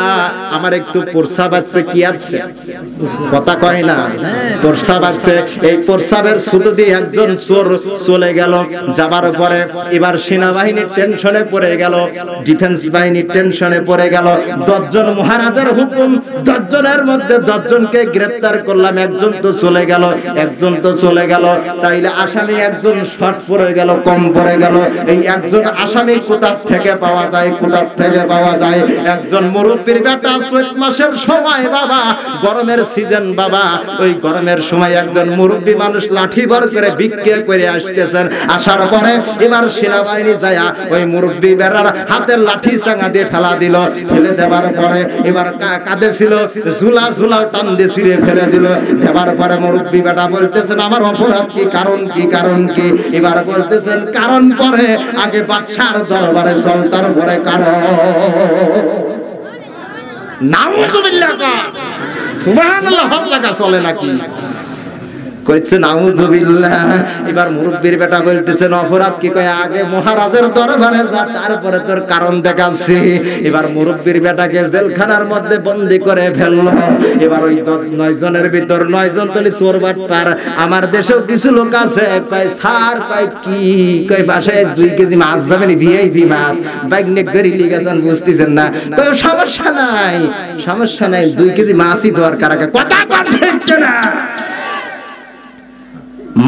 আমার একটু প্রস্রাব আছে, কি আছে? কথা কয় না, প্রস্রাব আছে। এই প্রস্রাবের ছুতো দিয়ে একজন চোর চলে গেল। যাবার পরে এবার সেনাবাহিনীর টেনশনে পড়ে গেল, ডিফেন্স বাহিনী টেনশনে পড়ে গেল। 10 জন মহারাজার হুকুম, 10 জনের মধ্যে 10 জনকে গ্রেফতার করলাম, একজন তো চলে গেল, একজন তো চলে গেল। তাইলে আসামি একজন শর্ট পড়ে গেল, কম পড়ে গেল। এই একজন আসামি কোথার থেকে পাওয়া যায়? কোথার থেকে পাওয়া যায়? একজন মুরব্বির বেটা, চৈত মাসের সময় বাবা, গরমের সিজন বাবা, ওই গরমের সময় একজন মুরব্বি মানুষ লাঠি ভর করে ভিক্ষা করে আসতেছেন। আসার পরে এবার সেনাবাহিনী যায় ওই মুরব্বি বেটার হাতের লাঠি চাঙা দিয়ে ফেলা দিল। ফেলে দেওয়ার পরে এবার কাঁধে ছিল ঝুলা, ঝুলা টান দিয়ে ছিঁড়ে ফেলে দিল। দেওয়ার পরে মুরব্বি বেটা বলতেছেন, আমার অপরাধ কি? কারণ কি? কারণ কি? এবার বলতেছেন, কারণ পরে আগে বাদশার দরবারে চল, তারপরে কারণ। নাউযুবিল্লাহ, সুবহানাল্লাহ, হক লাগা চলে নাকি? কইছে নাউযুবিল্লাহ। এবার মুরব্বির বেটা বলতেছেন, অপরাধ কি? কয় আগে মহারাজের দরবারে যা, তারপরে তোর কারণ দেখাচ্ছি। এবার মুরব্বির বেটাকে জেলখানার মধ্যে বন্দী করে ফেললো। এবার ওই 9 জনের ভিতর 9 জন তলি চোর বাটপার। আমার দেশেও কিছু লোক আছে, কয় স্যার, কয় কি? কয় বাসায় 2 কেজি মাছ যাবেন, ভিআইপি মাছ বাইকনে গড়ি লিগেছেন, বুঝতেছেন না? কয় সমস্যা নাই, সমস্যা নাই, 2 কেজি মাছই দরকার। কথা ঠিক না?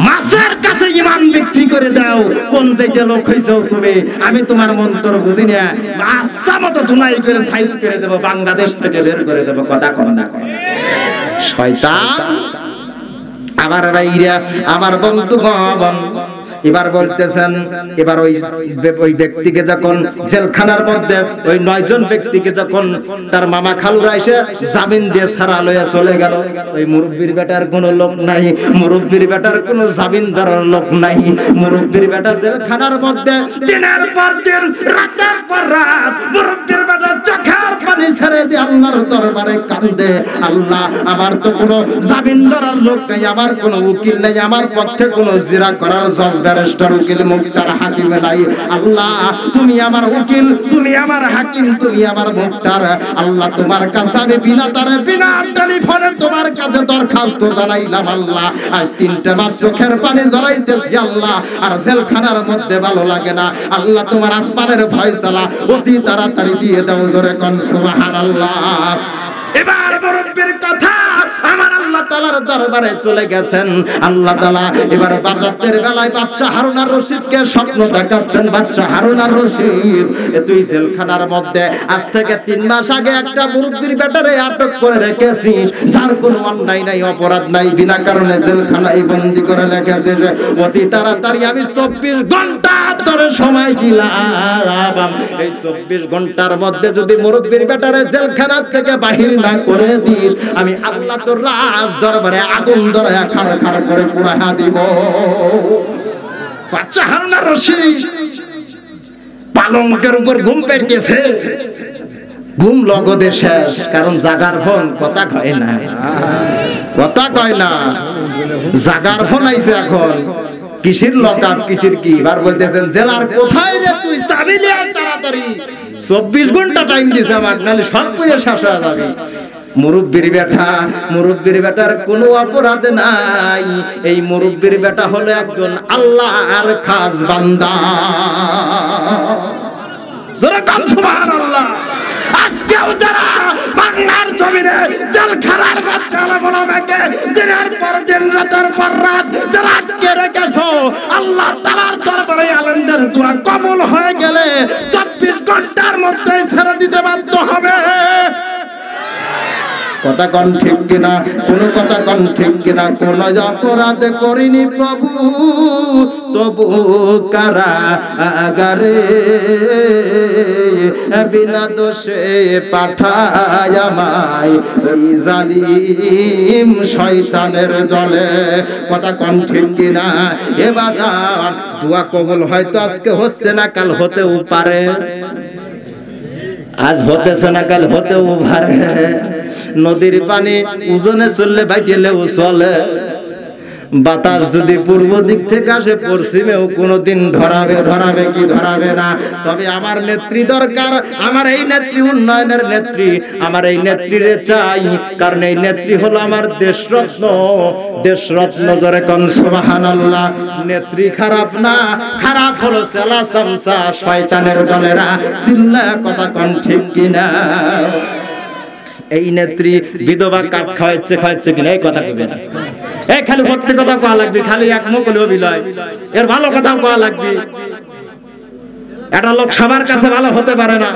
মাছের কাছে ইমান বিক্রি করে দাও। কোন জায়গা লোক হইছো তুমি? আমি তোমার মন্ত্র বুঝি না, আস্তা মতো ধুনাই করে সাইজ করে দেব, বাংলাদেশ থেকে বের করে দেব। কথা কম না কম শয়তান। আমার ভাইরা, আমার বন্ধুগণ, এবার বলতেছেন, এবার ওই ব্যক্তিকে যখন জেলখানার মধ্যে ওই 9 জন ব্যক্তিকে যখন তার মামা খালুরা এসে জামিন দিয়ে ছাড়া লইয়া চলে গেল, ওই মুরব্বির বেটার কোনো লোক নাই, মুরব্বির বেটার কোনো জামিন ধরার লোক নাই। মুরব্বির বেটা জেলখানার মধ্যে দিনের পর দিন, রাতের পর রাত মুরব্বির বেটা চোখের পানি ছেড়ে দিয়ে আল্লাহর দরবারে কাঁদে, আল্লাহ, আমার তো কোনো জামিন ধরার লোক নাই, আমার কোনো উকিল নাই, আমার পক্ষে কোনো জিরা করার জজ ব্যারিস্টার উকিল মুক্তার হাকিম নাই। আল্লাহ, তুমি আমার উকিল, তুমি আমার হাকিম, তুমি আমার মুক্তার। আল্লাহ, তোমার কাছে আমি বিনা টেলিফোনে তোমার কাছে দরখাস্ত জানাইলাম। আল্লাহ, আজ 3টে মাস চোখের পানি জড়াইতেছি আল্লাহ, আর জেলখানার মধ্যে ভালো লাগে না। আল্লাহ, তোমার আসমানের ফয়সালা অতি তাড়াতাড়ি দিয়ে দাও। জোরে কোন সুবহানাল্লাহ। এবার মুরব্বির কথা আমার আল্লাহ তাআলার দরবারে চলে গেছেন। আল্লাহ তাআলা এবার রাতের বেলায় বাদশাহ হারুন আর রশিদকে স্বপ্ন দেখাচ্ছেন। বাদশাহ হারুন আর রশিদ, তুই জেলখানার মধ্যে আজ থেকে 3 মাস আগে একটা মুরব্বির বেটারে আটক করে রেখেছিস, যার কোনো অন্যায় নাই, অপরাধ নাই, বিনা কারণে জেলখানায় বন্দী করে রেখেছিস। অতি তাড়াতাড়ি আমি 24 ঘন্টা ধরে সময় দিলাম, এই 24 ঘন্টার মধ্যে যদি মুরব্বির বেটারে জেলখানা থেকে বাহির না করে দিস, আমি আল্লাহ তোর রাজ দরবারে আগুন ধরে খাড়া খাড়া করে পুরাহা দিব। বাচ্চা হারুন আর রশিদ পালঙ্কের উপর ঘুম পেয়েছে, ঘুম লগদে শেষ, কারণ জাগার ফোন কথা কয় না, কথা কয় না, জাগার ফোন আইছে এখন। কিসের লকআপ, কিসের কি, বার বলতেছেন জেলার কোথায় রে তুই, চাবি নিয়ে আয় তাড়াতাড়ি। 24 ঘন্টা টাইম দিছে আমাকে, নাহলে সব পুরো শেষ হয়ে যাবে। মুরব্বির বেটার কোনো অপরাধ নাই। এই মুরব্বির বেটা হলো একজন আল্লাহর খাস বান্দা। যারা কান সুবহানাল্লাহ। আজকেও যারা বাংলার জমিনে জেলখানার বাচ্চারা বলাকে দিনের পর দিন রাতের পর রাত যারা আটকে রেখেছো, আল্লাহ তাআলার দরবারে আলেমদের দোয়া কবুল হয়ে গেলে 24 ঘন্টার মধ্যে ছেড়ে দিতে বাধ্য হবে। কথা কন ঠিক কিনা, কোন কথা কন ঠিক কিনা। কোন অপরাধ করিনি প্রভু, তবু কারাগারে বিনা দোষে পাঠায় আমায় ওই জালিম শয়তানের দলে। কথা কন ঠিক কিনা। এ বাজার দোয়া কবুল হয়তো আজকে হচ্ছে না, কাল হতেও পারে। আজ হতেছে না, কাল হতেও পারে। নদীর পানি ওজনে চললে বাইটেলেও চলে। বাতাস যদি পূর্ব দিক থেকে আসে, পশ্চিমেও কোনোদিন ধরাবে কি ধরাবে না। তবে আমার নেত্রী দরকার, আমার এই নেত্রী উন্নয়নের নেত্রী, আমার এই নেত্রীরে চাই, কারণ এই নেত্রী হলো আমার দেশরত্ন। জোরে কোন সুবহানাল্লাহ। নেত্রী খারাপ না, খারাপ হলো চেলা চামচা শয়তানের দলেরা। চিল্লা কথা কোন ঠিক কিনা। এই নেত্রী বিধবা কাঠ খাওয়াচ্ছে কিনা, এই কথা কইবেন। এই খালি সত্যি কথা কোয়া লাগবে, খালি এক মুখলে অভিনয়, এর ভালো কথা কোয়া লাগবে। একটা লোক সবার কাছে ভালো হতে পারে না।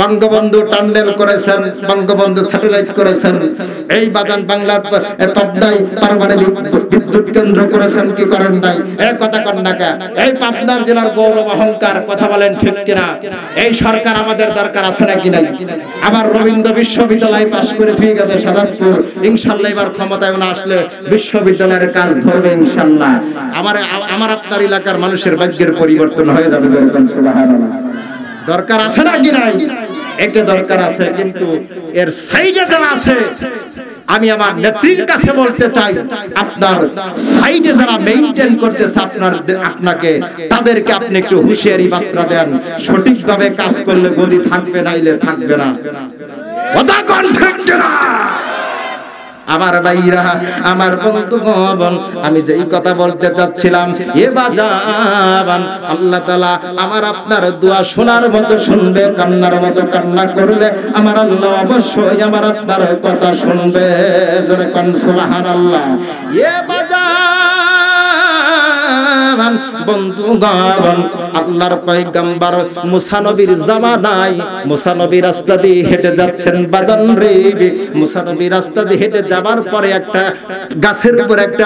বঙ্গবন্ধু টানেল করেছেন, বঙ্গবন্ধু স্যাটেলাইট করেছেন, এই বাজান বাংলার পাবনায় পারমাণবিক বিদ্যুৎ কেন্দ্র করেছেন, কি করেন নাই? এই কথা কন না কে? এই পাবনার জেলার গৌরব অহংকার, কথা বলেন ঠিক কিনা? এই সরকার আমাদের দরকার আছে নাকি নাই? আবার রবীন্দ্র বিশ্ববিদ্যালয় পাশ করে ফিরে গেছে সাদাতপুর, ইনশাআল্লাহ এবার ক্ষমতায় না আসলে বিশ্ববিদ্যালয়ের কাজ ধরবে ইনশাআল্লাহ। আমার আপনার এলাকার মানুষের ভাগ্যের পরিবর্তন হয়ে যাবে। সুবহানাল্লাহ। দরকার আছে নাকি নাই? একে দরকার আছে, কিন্তু এর সাইডে যারা আছে, আমি আমার নেত্রীর কাছে বলতে চাই, আপনার সাইডে যারা মেইনটেইন করতেছে আপনাকে, তাদেরকে আপনি একটু হুঁশিয়ারি বার্তা দেন। সঠিকভাবে কাজ করলে গদি থাকবে, নাইলে থাকবে না। কথা কোন ঠিক না? আমার ভাইরা, আমার বন্ধুগণ, আমি যেই কথা বলতে চাচ্ছিলাম, এ বাজান আল্লাহ তাআলা আমার আপনার দোয়া শোনার মতো শুনবে, কান্নার মতো কান্না করলে আমার আল্লাহ অবশ্যই আমার আপনার কথা শুনবে। জোরে কোন সুবহানাল্লাহ। এ বাজান বন্ধুগণ, আল্লাহর পয়গম্বর মুসা নবীর জামানায় মুসা নবী রাস্তা দিয়ে হেঁটে যাচ্ছেন। বাজান রে, মুসা নবী রাস্তা দিয়ে হেঁটে যাবার পরে একটা গাছের উপর একটা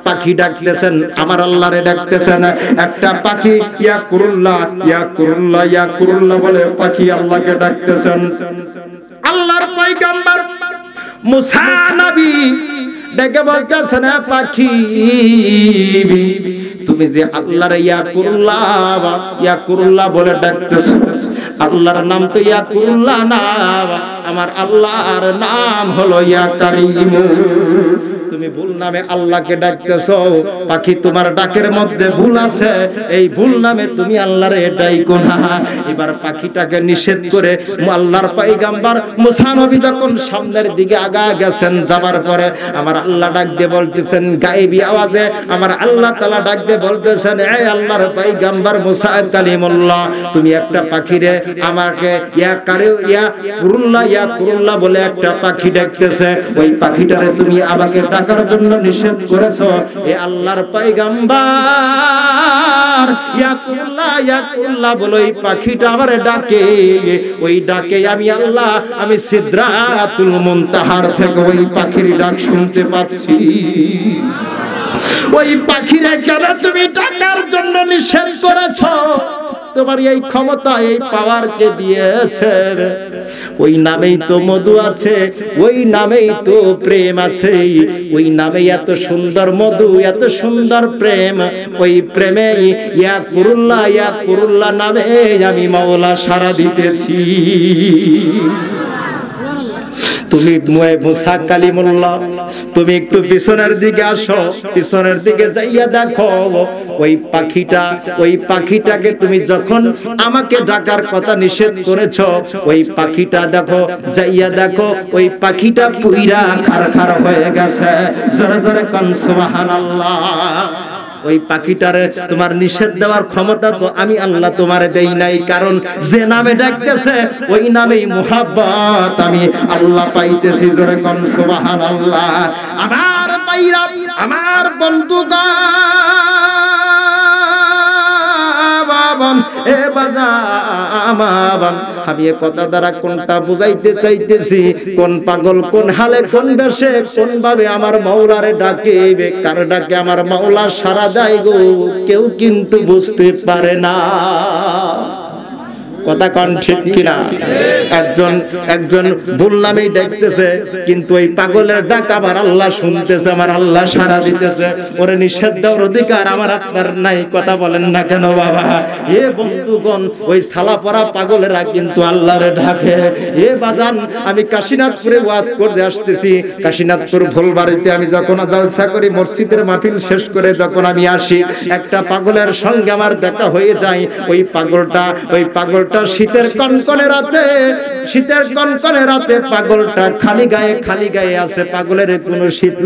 পাখি ডাকতেছেন, আমার আল্লাহরে ডাকতেছেন। একটা পাখি ইয়া কুরুল্লাহ ইয়া কুরুল্লাহ ইয়া কুরুল্লাহ বলে পাখি আল্লাহকে ডাকতেছেন। আল্লাহর পয়গম্বর মুসা নবী ডেকে বলতেছেন, পাখি তুমি যে আল্লাহর ইয়া কুরুল্লাহ বলে ডাকতেছ, আল্লাহর নাম তো ইয়া কুরুল্লাহ না, আমার আল্লাহর নাম হলো ইয়া কারীম। তুমি ভুল নামে আল্লাহকে ডাকতেছো। পাখি তোমার ডাকের মধ্যে ভুল আছে, এই ভুল নামে তুমি আল্লাহরে ডাইকো না। এবার পাখিটাকে নিষেধ করে আল্লাহর পয়গম্বর মুসা নবী যখন সামনের দিকে আগায় গেছেন, যাবার পরে আমার আল্লাহ ডাক দিয়ে বলতেছেন গায়েবী আওয়াজে, আমার আল্লাহ তাআলা ডাক দিয়ে বলতেছেন, এই আল্লাহর পয়গম্বর মুসা কালিমুল্লাহ, তুমি একটা পাখিরে আমাকে ইয়া কুরুল্লাহ বলে একটা পাখি ডাকতেছে, ওই পাখিটারে তুমি আমাকে ডাকার জন্য নিষেধ করেছো। এ আল্লাহর পয়গম্বর ইয়া কুরুল্লাহ বলে ওই পাখিটা আমারে ডাকে, ওই ডাকে আমি আল্লাহ, আমি সিদরাতুল মুনতাহার থেকে ওই পাখির ডাক শুনতে পাচ্ছি। ওই পাখিরে কেন তুমি ডাকার জন্য নিষেধ করেছো? তোমার এই ক্ষমতা, এই পাওয়ার কে দিয়েছে? ওই নামেই তো মধু আছে, ওই নামেই তো প্রেম আছে, ওই নামে এত সুন্দর মধু, এত সুন্দর প্রেম। ওই প্রেমে ইয়া কুরুল্লাহ নামে আমি মাওলা সারা দিতেছি। তুমি মুসা কালিমুল্লাহ, তুমি একটু পিছনের দিকে আসো, পিছনের দিকে যাইয়া দেখো ওই পাখিটাকে তুমি যখন আমাকে ডাকার কথা নিষেধ করেছো, ওই পাখিটা দেখো, যাইয়া দেখো ওই পাখিটা পুইরা খারখার হয়ে গেছে। জোরে জোরে কোন সুবহানাল্লাহ। ওই পাখিটারে তোমার নিষেধ দেওয়ার ক্ষমতা তো আমি আল্লাহ তোমারে দেই নাই, কারণ যে নামে ডাকতেছে ওই নামেই মুহাব্বত আমি আল্লাহ পাইতেছি। জোরে কোন সুবহানাল্লাহ। আমার ভাইরা, আমার বন্ধুগণ, এ বাজান, আমি এ কথা দ্বারা কোনটা বুঝাইতে চাইতেছি, কোন পাগল কোন হালে কোন বেশে কোন ভাবে আমার মাওলারে ডাকে, কার ডাকে আমার মাওলা সারা দেয় গো, কেউ কিন্তু বুঝতে পারে না। কথা কোন ঠিক কিনা? একজন ভুল নামেই ডাকতেছে, কিন্তু ওই পাগলের ডাক আমার আল্লাহ শুনতেছে, আমার আল্লাহ সাড়া দিতেছে। ওরে নিষেধ দেওয়ার অধিকার আমার আপনার নাই। কথা বলেন না কেন বাবা? এ বন্ধুগণ, ওই সালা পরা পাগলেরা কিন্তু আল্লাহরে ডাকে। এ বাজান, আমি কাশীনাথপুরে ওয়াজ করতে আসতেছি। কাশীনাথপুর ফুলবাড়িতে আমি যখন জালসা করি, মসজিদের মাহফিল শেষ করে যখন আমি আসি, একটা পাগলের সঙ্গে আমার দেখা হয়ে যায়। ওই পাগলটা শীতের কনকনে রাতে পাগলটা খালি গায়ে আছে। পাগলের কোনো শীত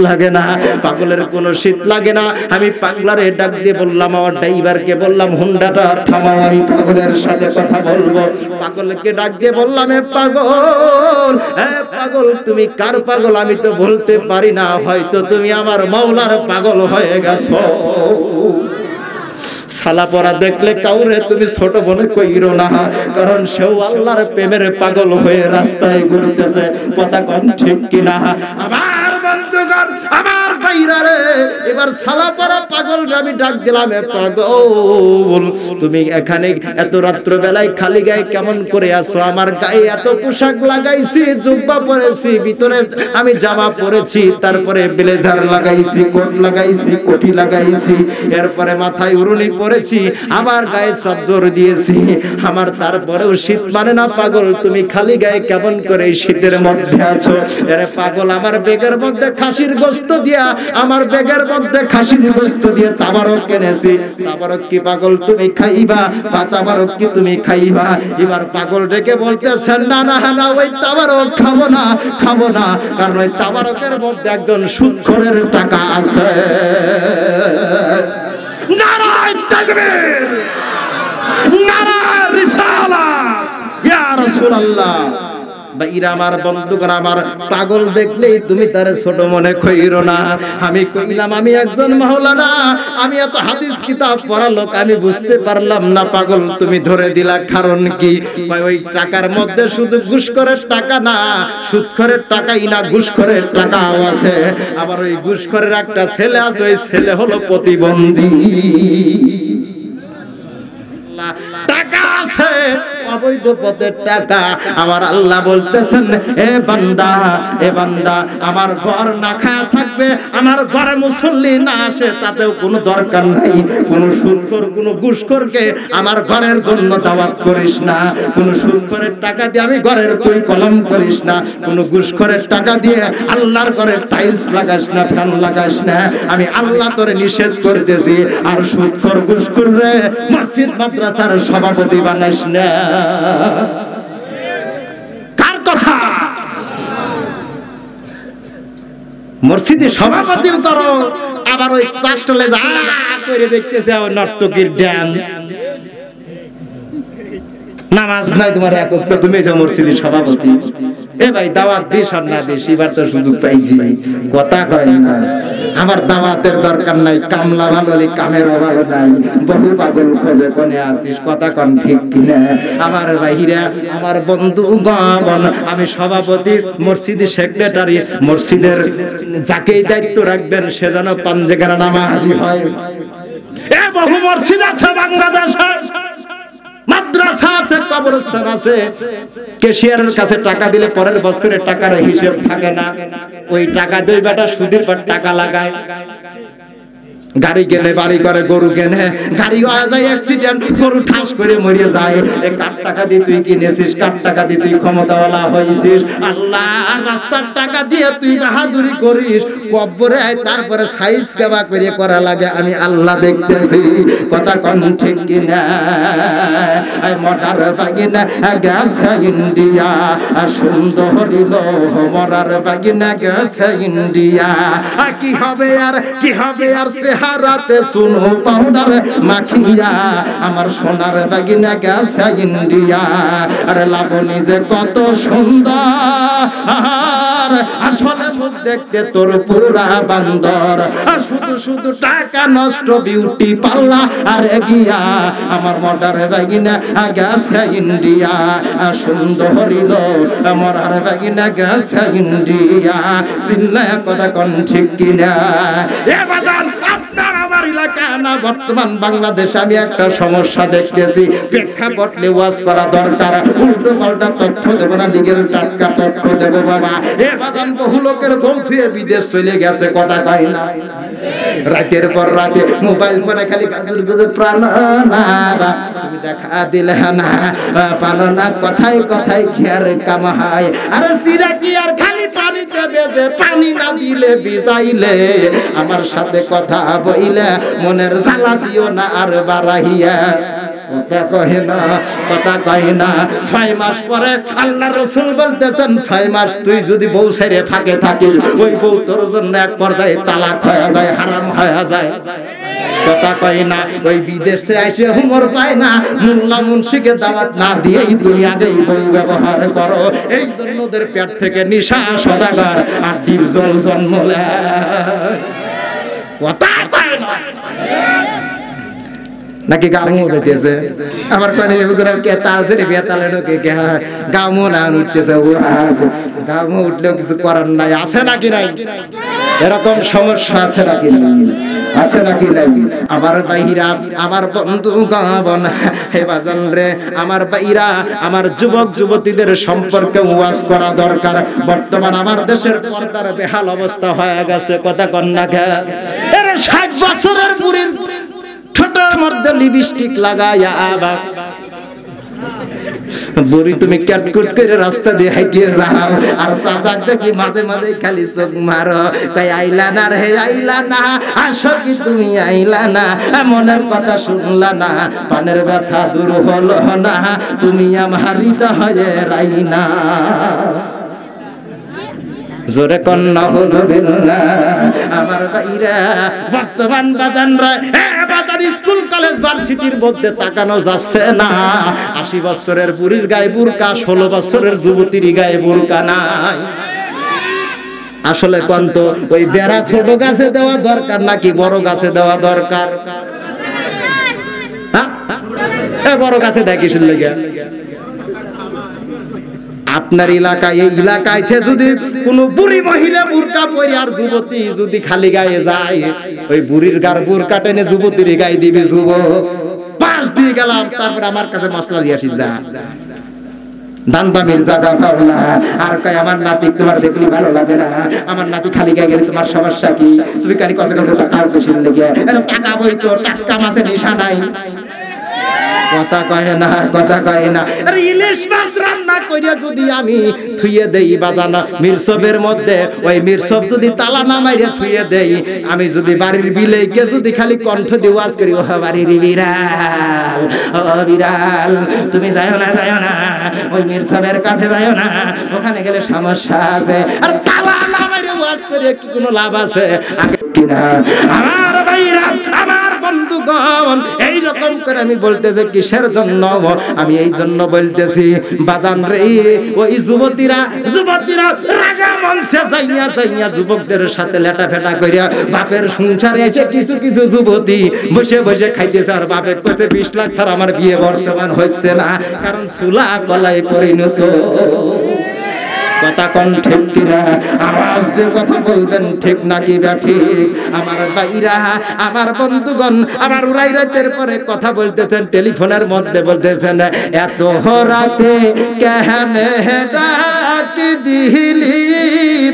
লাগে না, আমি পাগলারে ডাক দিয়ে বললাম, আমার ড্রাইভারকে বললাম হুন্ডাটা থামাও, আমি পাগলের সাথে কথা বলবো। পাগলকে ডাক দিয়ে বললাম, এ পাগল তুমি কার পাগল আমি তো বলতে পারি না, হয়তো তুমি আমার মাওলার পাগল হয়ে গেছো। সালা পরা দেখলে কাউরে তুমি ছোট মনে কইরো না, কারণ সেও আল্লাহর প্রেমের পাগল হয়ে রাস্তায় ঘুরতেছে। কথা কোন ঠিক কিনা? আমার বন্ধুগণ, আমার ভাইরা রে, এবার সালা পরা পাগল আমি ডাক দিলাম, এ পাগল তুমি এখানে এত রাত্র বেলায় খালি গায়ে কেমন করে আছো? আমার গায়ে এত পোশাক লাগাইছি, জুব্বা পরেছি, ভিতরে আমি জামা পরেছি, তারপরে ব্লেজার লাগাইছি, কোট লাগাইছি, কোটি লাগাইছি, এরপরে মাথায় উড়নি পরেছি, আবার গায়ে চাদর দিয়েছি, আমার তারপরেও শীত মানে না। পাগল তুমি খালি গায়ে কেমন করে শীতের মধ্যে আছো? এরে পাগল, আমার বেগের মধ্যে খাসির গোশত দিয়া, আমার বেগের মধ্যে খাসির গোশত দিয়ে তাবারক কিনেছি। তাবারক কি পাগল তুমি খাইবা? বা তাবারক কি তুমি খাইবা? এবার পাগল ডেকে বলতেছেন, না না না, ওই তাবারক খাবো না, কারণ ওই তাবারকের মধ্যে একজন সুদখোরের টাকা আছে। নারায়ে তাকবীর, নারায়ে রিসালাত, ইয়া রাসূলুল্লাহ। ভাইরা আমার, বন্ধুগণ আমার, পাগল দেখলেই তুমি তারে ছোট মনে কইরো না। আমি কইলাম আমি একজন মাওলানা, আমি এত হাদিস কিতাব পড়া লোক, আমি বুঝতে পারলাম না পাগল তুমি ধরে দিলা, কারণ কি? ওই টাকার মধ্যে শুধু ঘুষখোরের টাকা না, সুদখোরের টাকাই না, ঘুষখোরের টাকাও আছে। আবার ওই ঘুষখোরের একটা ছেলে আছে, ওই ছেলে হলো প্রতিবন্ধী। টাকা আছে, অবৈধ পথের টাকা। আমার আল্লাহ বলতেছেন, এ বান্দা আমার ঘর না খায়া থাকবে, আমার ঘরে মুসল্লি না আসে তাতেও কোনো দরকার নাই। কোন সুদখোর কোন ঘুষখোরকে আমার ঘরের জন্য দাওয়াত করিস না। কোন সুদখোরের টাকা দিয়ে আমি ঘরের তুই কলম করিস না। কোন ঘুষখোরের টাকা দিয়ে আল্লাহর ঘরে টাইলস লাগাস না, ফ্যান লাগাস না। আমি আল্লাহ তোরে নিষেধ করতেছি। আর সুদখোর ঘুষখোর রে মসজিদ মাদ্রাসার সভাপতি বানাইস না। কার কথা? মসজিদে সভাপতিও করো, আবার ওই চাষটলে যা করে দেখতেছে ওই নর্তকীর ড্যান্স। নামাজ নাই তোমার এক ওয়াক্ত, তুমি যে মসজিদের সভাপতি। এ ভাই দাওয়াত দিস আর না দিস, এবার তো সুযোগ পাইছি, কথা কয় না। আমার দাওয়াতের দরকার নাই, কামলা ভালো কামের অভাব নাই। বহু পাগল খোঁজে কোনে আসিস, কথা কন ঠিক কিনা? আমার ভাইরা, আমার বন্ধু গণ, আমি সভাপতি, মসজিদের সেক্রেটারি, মসজিদের যাকেই দায়িত্ব রাখবেন সে যেন পাঞ্জেগানা নামাজি হয়। এ বহু মসজিদ আছে বাংলাদেশে, মাদ্রাসা আছে, কবরস্থান আছে। ক্যাশিয়ারের কাছে টাকা দিলে পরের বছরের টাকার হিসাব থাকে না। ওই টাকা দুই বেটা সুদের পর টাকা লাগায়। গাড়ি কেনে, বাড়ি করে, গরু কেনে, গাড়ি হয়ে যায় অ্যাক্সিডেন্ট, গরু ঠাস করে মরে যায়। এই কার টাকা দিয়ে তুই কিনেছিস? কার টাকা দিয়ে তুই ক্ষমতাওয়ালা হয়েছিস? আল্লাহ রাস্তার টাকা দিয়ে তুই বাহাদুরি করিস, কব্বরে আয়, তারপরে সাইজ কেবা করে করা লাগে। আমি আল্লাহ দেখতেছি, কথা কন ঠিক কিনা? মরার বাগিনা গেছে ইন্ডিয়া, সুন্দরী লোহ মরার বাগিনা গেছে ইন্ডিয়া। কি হবে আর, কি হবে আর, হারাতে শুনো পাউডার মাখিয়া, আমার সোনার বাগিনা গেছে ইন্ডিয়া। আরে লাবণী যে কত সুন্দর, আসলে মুখ দেখতে তোর পুরা বান্দর। শুধু শুধু টাকা নষ্ট, বিউটি পাল্লা আর গিয়া, আমার মডার বাগিনা গেছে ইন্ডিয়া। সুন্দরী লো মরার বাগিনা গেছে ইন্ডিয়া। চিল্লায় কথা কন ঠিক কিনা? এ বাজান, আপনার আমার এলাকা না, বর্তমান বাংলাদেশে আমি একটা সমস্যা দেখতেছি। প্রেক্ষাপট ওয়াজ করা দরকার, উল্টো পাল্টা তথ্য দেব না, লিগেল টাটকা তথ্য দেব বাবা। এ বাজান, বহু লোকের বউ ফিরে বিদেশ চলে গেছে, কথা কয় না? রাতের পর রাতে মোবাইল ফোনে খালি গাজুর গুজুর প্রাণ না, তুমি দেখা দিলে না পালো না, কথায় কথায় খেয়ার কামাই। আরে সিরা কি আর খালি পানিতে বেজে, পানি না দিলে ভিজাইলে, আমার সাথে কথা বইলে মনের জ্বালা দিও না আর বাড়াইয়া। কথা কহে না, কথা কহে না। 6 মাস পরে আল্লাহ রাসূল বলতেছেন, 6 মাস তুই যদি বউ ছেড়ে ফাঁকে থাকিস, ওই বউ তোর জন্য এক পর্যায়ে তালাক হয়ে যায়, হারাম হয়ে যায়। কথা কয় না। ওই বিদেশ থেকে এসে হুমর পায় না, মোল্লা মুন্সিকে দাওয়াত না দিয়েই তুমি আগেই বউ ব্যবহার করো। এই জন্য ওদের পেট থেকে নিশা সদাগর আর ডিপ জল জন্ম নেয়। কথা কয় না নাকি গামু উঠতেছে? আমার কোনে হুজুরা কে তাজরি বেতালে ঢোকে কে গামু না উঠতেছে, গামু উঠলেও কিছু করার নাই। আছে নাকি নাই? এরকম সমস্যা আছে নাকি নাই? আছে নাকি নাই? আমার ভাইরা, আমার বন্ধু গাবন, হে বাজান রে, আমার ভাইরা, আমার যুবক যুবতীদের সম্পর্কে ওয়াজ করা দরকার। বর্তমান আমার দেশের পর্দার বেহাল অবস্থা হয়ে গেছে, কথা কন না কে? এর 60 বছরের বুড়ির ছোটর মধ্যে লিপস্টিক লাগায়া আবার বুড়ি তুমি ক্যাটকুট করে রাস্তা দিয়ে হাঁটিয়ে যাও, আর চাচাক দেখি মাঝে মাঝে খালি চোখ মারো, তাই আইলা না রে আইলা না, আসো কি তুমি আইলা না, মনের কথা শুনলা না, পানের ব্যথা দূর হলো না, তুমি আমার হৃদয়ে রাইনা। জোরে কন্যা হুজুবিল্লাহ। আমার ভাইরা, বর্তমান বাজানরা, বাজার স্কুল কলেজ ভার্সিটির মধ্যে তাকানো যাচ্ছে না। 80 বছরের বুড়ির গায়ে বুরকা, 16 বছরের যুবতীর গায়ে বুরকা নাই। আসলে কন্ত ওই বেড়া ছোট গাছে দেওয়া দরকার নাকি বড় গাছে দেওয়া দরকার? হ্যাঁ, বড় গাছে দেখিস লেগে। আপনার এলাকায়, এই এলাকায় যদি কোন বুড়ি মহিলা বুরকা পরে আর যুবতী যদি খালি গায়ে যায়, ওই বুড়ির গার বুরকা টেনে যুবতীর গায়ে দিবি, যুবক পাশ দিয়ে তুই গেলাম, তারপর আমার কাছে মশলা দিয়ে আসিস যা। দান্দামির জায়গা পাও না, আর কয় আমার নাতি তোমার দেখলে ভালো লাগে না, আমার নাতি খালি গায়ে গেলে তোমার সমস্যা কি, তুমি কারি কাছে কাছে টাকা বেশি লেগে, টাকা বই তো টাকা মাছের নিশা নাই। কথা কয় না, কথা কয় না। আরে ইলিশ মাছ রান্না কইরা যদি আমি থুইয়ে দেই বাজানা মিরসবের মধ্যে, ওই মিরসব যদি তালা না মাইরা থুইয়ে দেই, আমি যদি বাড়ির বিলে গিয়ে যদি খালি কণ্ঠ দিয়ে ওয়াজ করি, ও বাড়ির বিড়াল, ও বিড়াল তুমি যাও না, যাও না ওই মিরসবের কাছে, যাও না, ওখানে গেলে সমস্যা আছে। আর তালা না মাইরা ওয়াজ করে কি কোনো লাভ আছে? আগে কিনা আমার ভাইরা, আমার বন্ধুগণ, এই রকম করে আমি বলতেছি কিসের জন্য? আমি এই জন্য বলতেছি বাজান রে, ওই যুবতীরা রাগা মঞ্চে যাইয়া যাইয়া যুবকদের সাথে লেটা ফেটা করিয়া বাপের সংসারে এসে কিছু কিছু যুবতী বসে বসে খাইতেছে, আর বাপের কাছে 20 লাখ ছাড়া আমার বিয়ে বর্তমান হচ্ছে না, কারণ চুলা কলায় পরিণত। কথা কোন ঠিক কিনা? আওয়াজ দিয়ে কথা বলবেন, ঠিক নাকি ঠিক? আমার ভাইরা, আমার বন্ধুগণ, আমার উড়াই রাতের পরে কথা বলতেছেন, টেলিফোনের মধ্যে বলতেছেন, এত রাতে কেন ডাক দিলি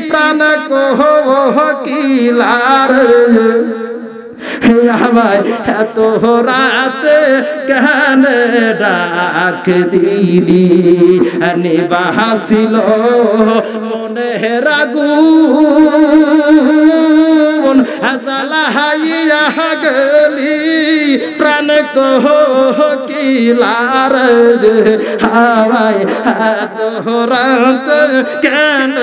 প্রাণ কোকিলার, আমায় এত রাতে কেন ডাক দিলি, নিবাসিল মনে রাগুন জ্বালাইয়া গেলি প্রাণ কোকিলার, আমায় এত রাতে কেন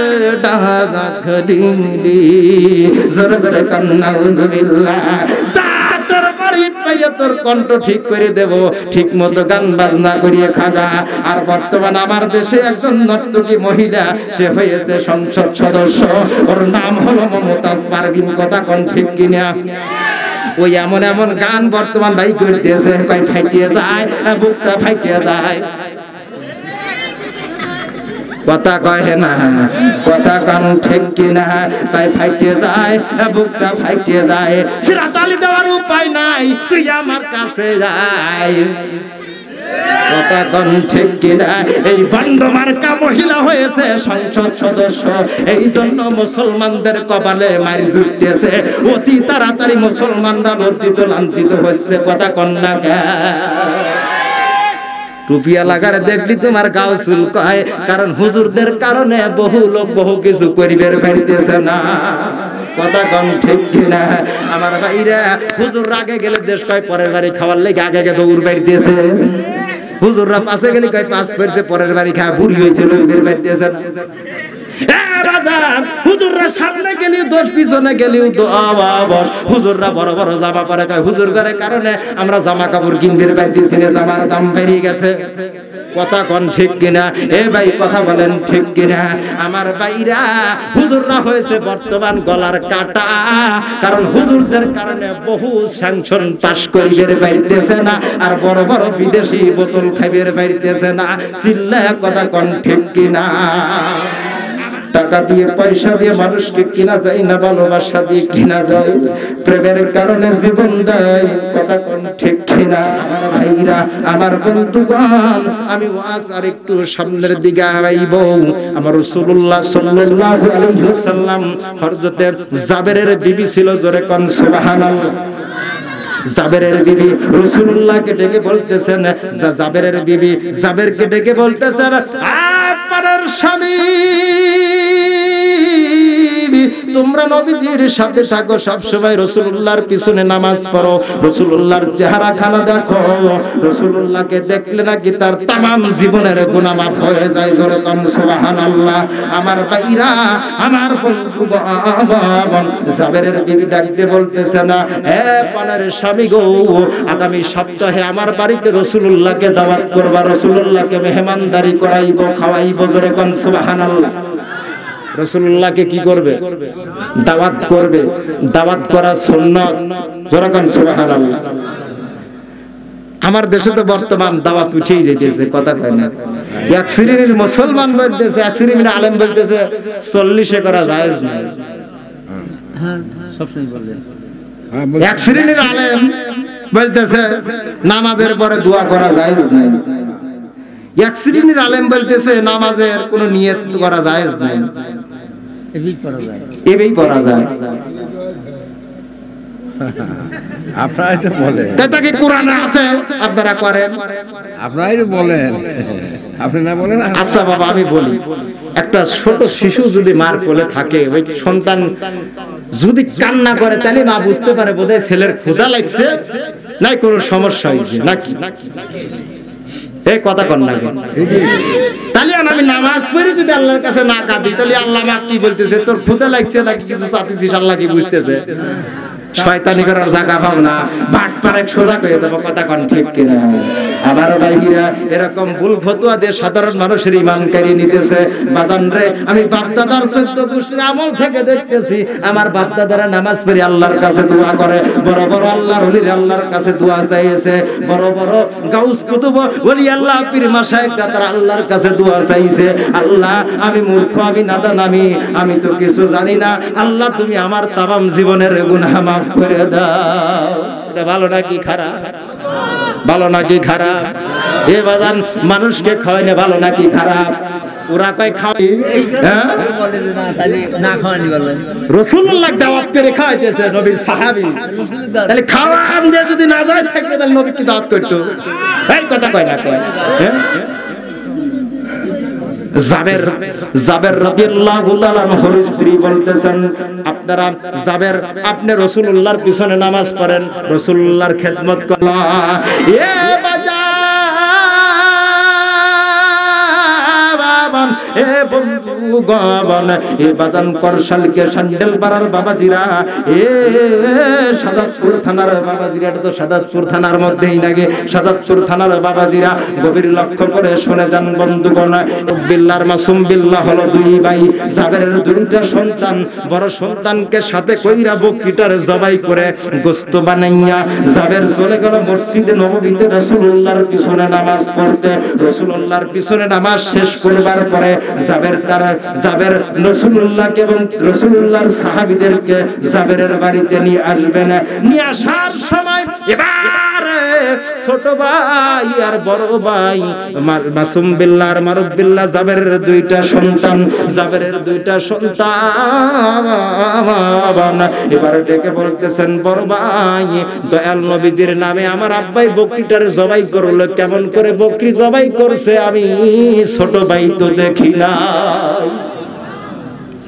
ডাক দিলি। জোরে জোরে কান্না উযুবিল্লাহ। তোর কণ্ঠ ঠিক করে দেব, ঠিক মতো গান বাজনা করিয়ে খাগা। আর বর্তমান আমার দেশে একজন নর্তকী মহিলা, সে হয়েছে সংসদ সদস্য, ওর নাম হলো মমতাজ পারভিন। কথা কোন ঠিক কিনা? ওই এমন এমন গান বর্তমান ভাই করতেছে, ভাই ফাইটিয়ে যায়, বুকটা ফাইটিয়ে যায়। কথা কয় না, কথা কান ঠিক কিনা? তাই ফাইটে যায়, বুকটা ফাইটে যায়, সিরাতালি দেওয়ার উপায় নাই, তুই আমার কাছে যাই। কথা কোন ঠিক কিনা? এই বন্ডমার্কা মহিলা হয়েছে সংসদ সদস্য, এই জন্য মুসলমানদের কপালে মারি জুটতেছে, অতি তাড়াতাড়ি মুসলমানরা লজ্জিত লাঞ্ছিত হচ্ছে। কথা কোন না? টুপিয়া লাগার দেখলি তোমার গাও চুলকায়, কারণ হুজুরদের কারণে বহু লোক বহু কিছু করিবের পাইতেছে না। কথা কম ঠিক কিনা? আমার ভাইরা, হুজুর আগে গেলে দেশ কয় পরের বাড়ি খাওয়ার লেগে আগে আগে দৌড় বাড়িতেছে, হুজুররা পাশে গেলে কয় পাশ ফেরছে পরের বাড়ি খায়, বুড়ি হয়েছে লোকের বাড়িতেছে। হুজুররা সামনে গেলেও দোষ, পিছনে গেলেও দোষ। হুজুররা বড় বড় জামা পরে কয় হুজুর ঘরের কারণে আমরা জামা কাপড় কিনতে পারতেছি না, জামার দাম বেড়ে গেছে। কথা কোন ঠিক কিনা? এ ভাই কথা বলেন ঠিক কিনা? আমার ভাইরা, হুজুররা হয়েছে বর্তমান গলার কাটা, কারণ হুজুরদের কারণে বহু স্যাংশন পাস করিবের বাইতেছে না, আর বড় বড় বিদেশি বোতল খাইবের বাইতেছে না। চিল্লায় কথা কোন ঠিক কিনা? টাকা দিয়ে পয়সা দিয়ে মানুষকে কিনা যায় না, ভালোবাসা দিয়ে কিনা যায়, প্রেমের কারণে জীবন দেয়। কথা কোন ঠিক কিনা? আমার ভাইরা, আমার বন্ধুগণ, আমি ওয়াজ আর একটু সামনের দিকে আগাইব। আমার রাসূলুল্লাহ সাল্লাল্লাহু আলাইহি ওয়াসাল্লাম হযরতে জাবেরের বিবি ছিল, জোরে কোন সুবহানাল্লাহ। জাবেরের বিবি রাসূলুল্লাহকে ডেকে বলতেছেন, জাবেরের বিবি জাবেরকে ডেকে বলতেছেন, আপনার স্বামী তোমরা নবীজির সাথে থাকো, সব সময় রাসূলুল্লাহর পিছনে নামাজ পড়ো, রাসূলুল্লাহর চেহারা খানা দেখো, রাসূলুল্লাহকে দেখলে নাকি তার तमाम জীবনের গুনাহ মাফ হয়ে যায়। জোরে কোন সুবহানাল্লাহ। আমার ভাইরা, আমার বন্ধুগণ, জাবেরের বিবি ডাক দিয়ে বলতেছে না, হে পানের স্বামী গো, আগামী সপ্তাহে আমার বাড়িতে রাসূলুল্লাহকে দাওয়াত করবা, রাসূলুল্লাহকে মেহমানদারি করাইব, খাওয়াইব। জোরে কোন সুবহানাল্লাহ। রাসূলুল্লাহকে কি করবে? দাওয়াত করবে। দাওয়াত করা সুন্নাত। জোরে কোন সুবহানাল্লাহ। আমার দেশে তো বর্তমান দাওয়াত উঠেই যাইতেছে, কথা কয় না। এক শ্রেণীর মুসলমান বলতেছে, এক শ্রেণীর আলেম বলতেছে 40-এ করা জায়েজ না। হ্যাঁ, সব সময় বলেন। এক শ্রেণীর আলেম বলতেছে নামাজের পরে দোয়া করা যায় নাই। এক শ্রেণীর আলেম বলতেছে নামাজের কোনো নিয়ত করা জায়েজ নাই, এবেই পড়া যায়। আপনারাই তো বলেন, এটা কি কোরআনে আছে? আপনারা করেন, আপনারাই তো বলেন, আপনি না বলেন। আচ্ছা বাবা আমি বলি, একটা ছোট শিশু যদি মার কোলে থাকে, ওই সন্তান যদি কান্না করে তাহলে মা বুঝতে পারে বোধহয় ছেলের ক্ষুধা লাগছে, নাই কোনো সমস্যা হয়েছে নাকি? এই কথা কন না, তাহলে আমি নামাজ পড়ি যদি আল্লাহর কাছে না কাঁদি, তাহলে আল্লাহ মা কি বলতেছে? তোর ক্ষুধা লাগছে নাকি কিছু চাচ্ছিস? আল্লাহ কি বুঝতেছে? শয়তানি করার জায়গা পাও না, বাট পারে সোজা করে দেবো, কথা কন ঠিক কিনা? আমার ভাইরা এরকম ভুল ফতোয়া দিয়ে সাধারণ মানুষের ঈমান কারিয়ে নিতেছে। বাজান রে, আমি বাপদাদার 14 গোষ্ঠীর আমল থেকে দেখতেছি, আমার বাপদাদারা নামাজ পড়ে আল্লাহর কাছে দোয়া করে, বড় বড় আল্লাহর ওলির আল্লাহর কাছে দোয়া চাইছে, বড় বড় গাউস কুতুব ওলি আল্লাহ পীর মাশায়েখরা তারা আল্লাহর কাছে দোয়া চাইছে। আল্লাহ আমি মূর্খ, আমি নাদান, আমি তো কিছু জানি না, আল্লাহ তুমি আমার তামাম জীবনের গুনাহ মাফ করে দাও। এটা ভালো নাকি খারাপ? ভালো নাকি খারাপ? এ বাজান মানুষকে খাওয়াই না, ভালো নাকি খারাপ? ওরা কয় খাওয়াই, হ্যাঁ রাসূলুল্লাহ দাওয়াত করে খাওয়াইতেছে, নবীর সাহাবী, তাহলে খাওয়ান দিয়ে যদি না যায় থাকবে তাহলে নবী কি দাওয়াত করতো? এই কথা কয় না কয়? হ্যাঁ জাবের রাদিয়াল্লাহু তাআলা আনহুর স্ত্রী বলতেছেন, আপনারা জাবের আপনি রাসূলুল্লাহর পিছনে নামাজ পড়েন, রাসূলুল্লাহর খেদমত করেন। এ বাজান, এ বন্ধুগণ, এ বাজান করশালকে সান্ডেল পাড়ার বাবাজিরা, এ সাদাতপুর থানার বাবাজিরা, এটা তো সাদাতপুর থানার মধ্যেই লাগে, সাদাতপুর থানার বাবাজিরা গভীর লক্ষ্য করে শুনে যান বন্ধুগণ। বিল্লাহর মাসুম বিল্লাহ হলো দুই ভাই, জাবেরের দুইটা সন্তান, বড় সন্তানকে সাথে কইরা বকরিটার জবাই করে গোশত বানাইয়া জাবের চলে গেল মসজিদে নববীতে রাসূলুল্লাহর পিছনে নামাজ পড়তে। রাসূলুল্লাহর পিছনে নামাজ শেষ করবার পরে জাবের রাসূলুল্লাহকে এবং রাসূলুল্লাহর সাহাবীদেরকে জাবেরের বাড়িতে নিয়ে আসবেন। নিয়ে আসার সময় এবার ছোট ভাই আর বড় ভাই মাসুম বিল্লাহ আর মারুফ বিল্লাহ জাবেরের দুইটা সন্তান, এবারে ডেকে বলতেছেন, বড় ভাই দয়াল নবীজির নামে আমার আব্বাই বকরিটারে জবাই করলো, কেমন করে বকরি জবাই করছে আমি ছোট ভাই তো দেখি নাই।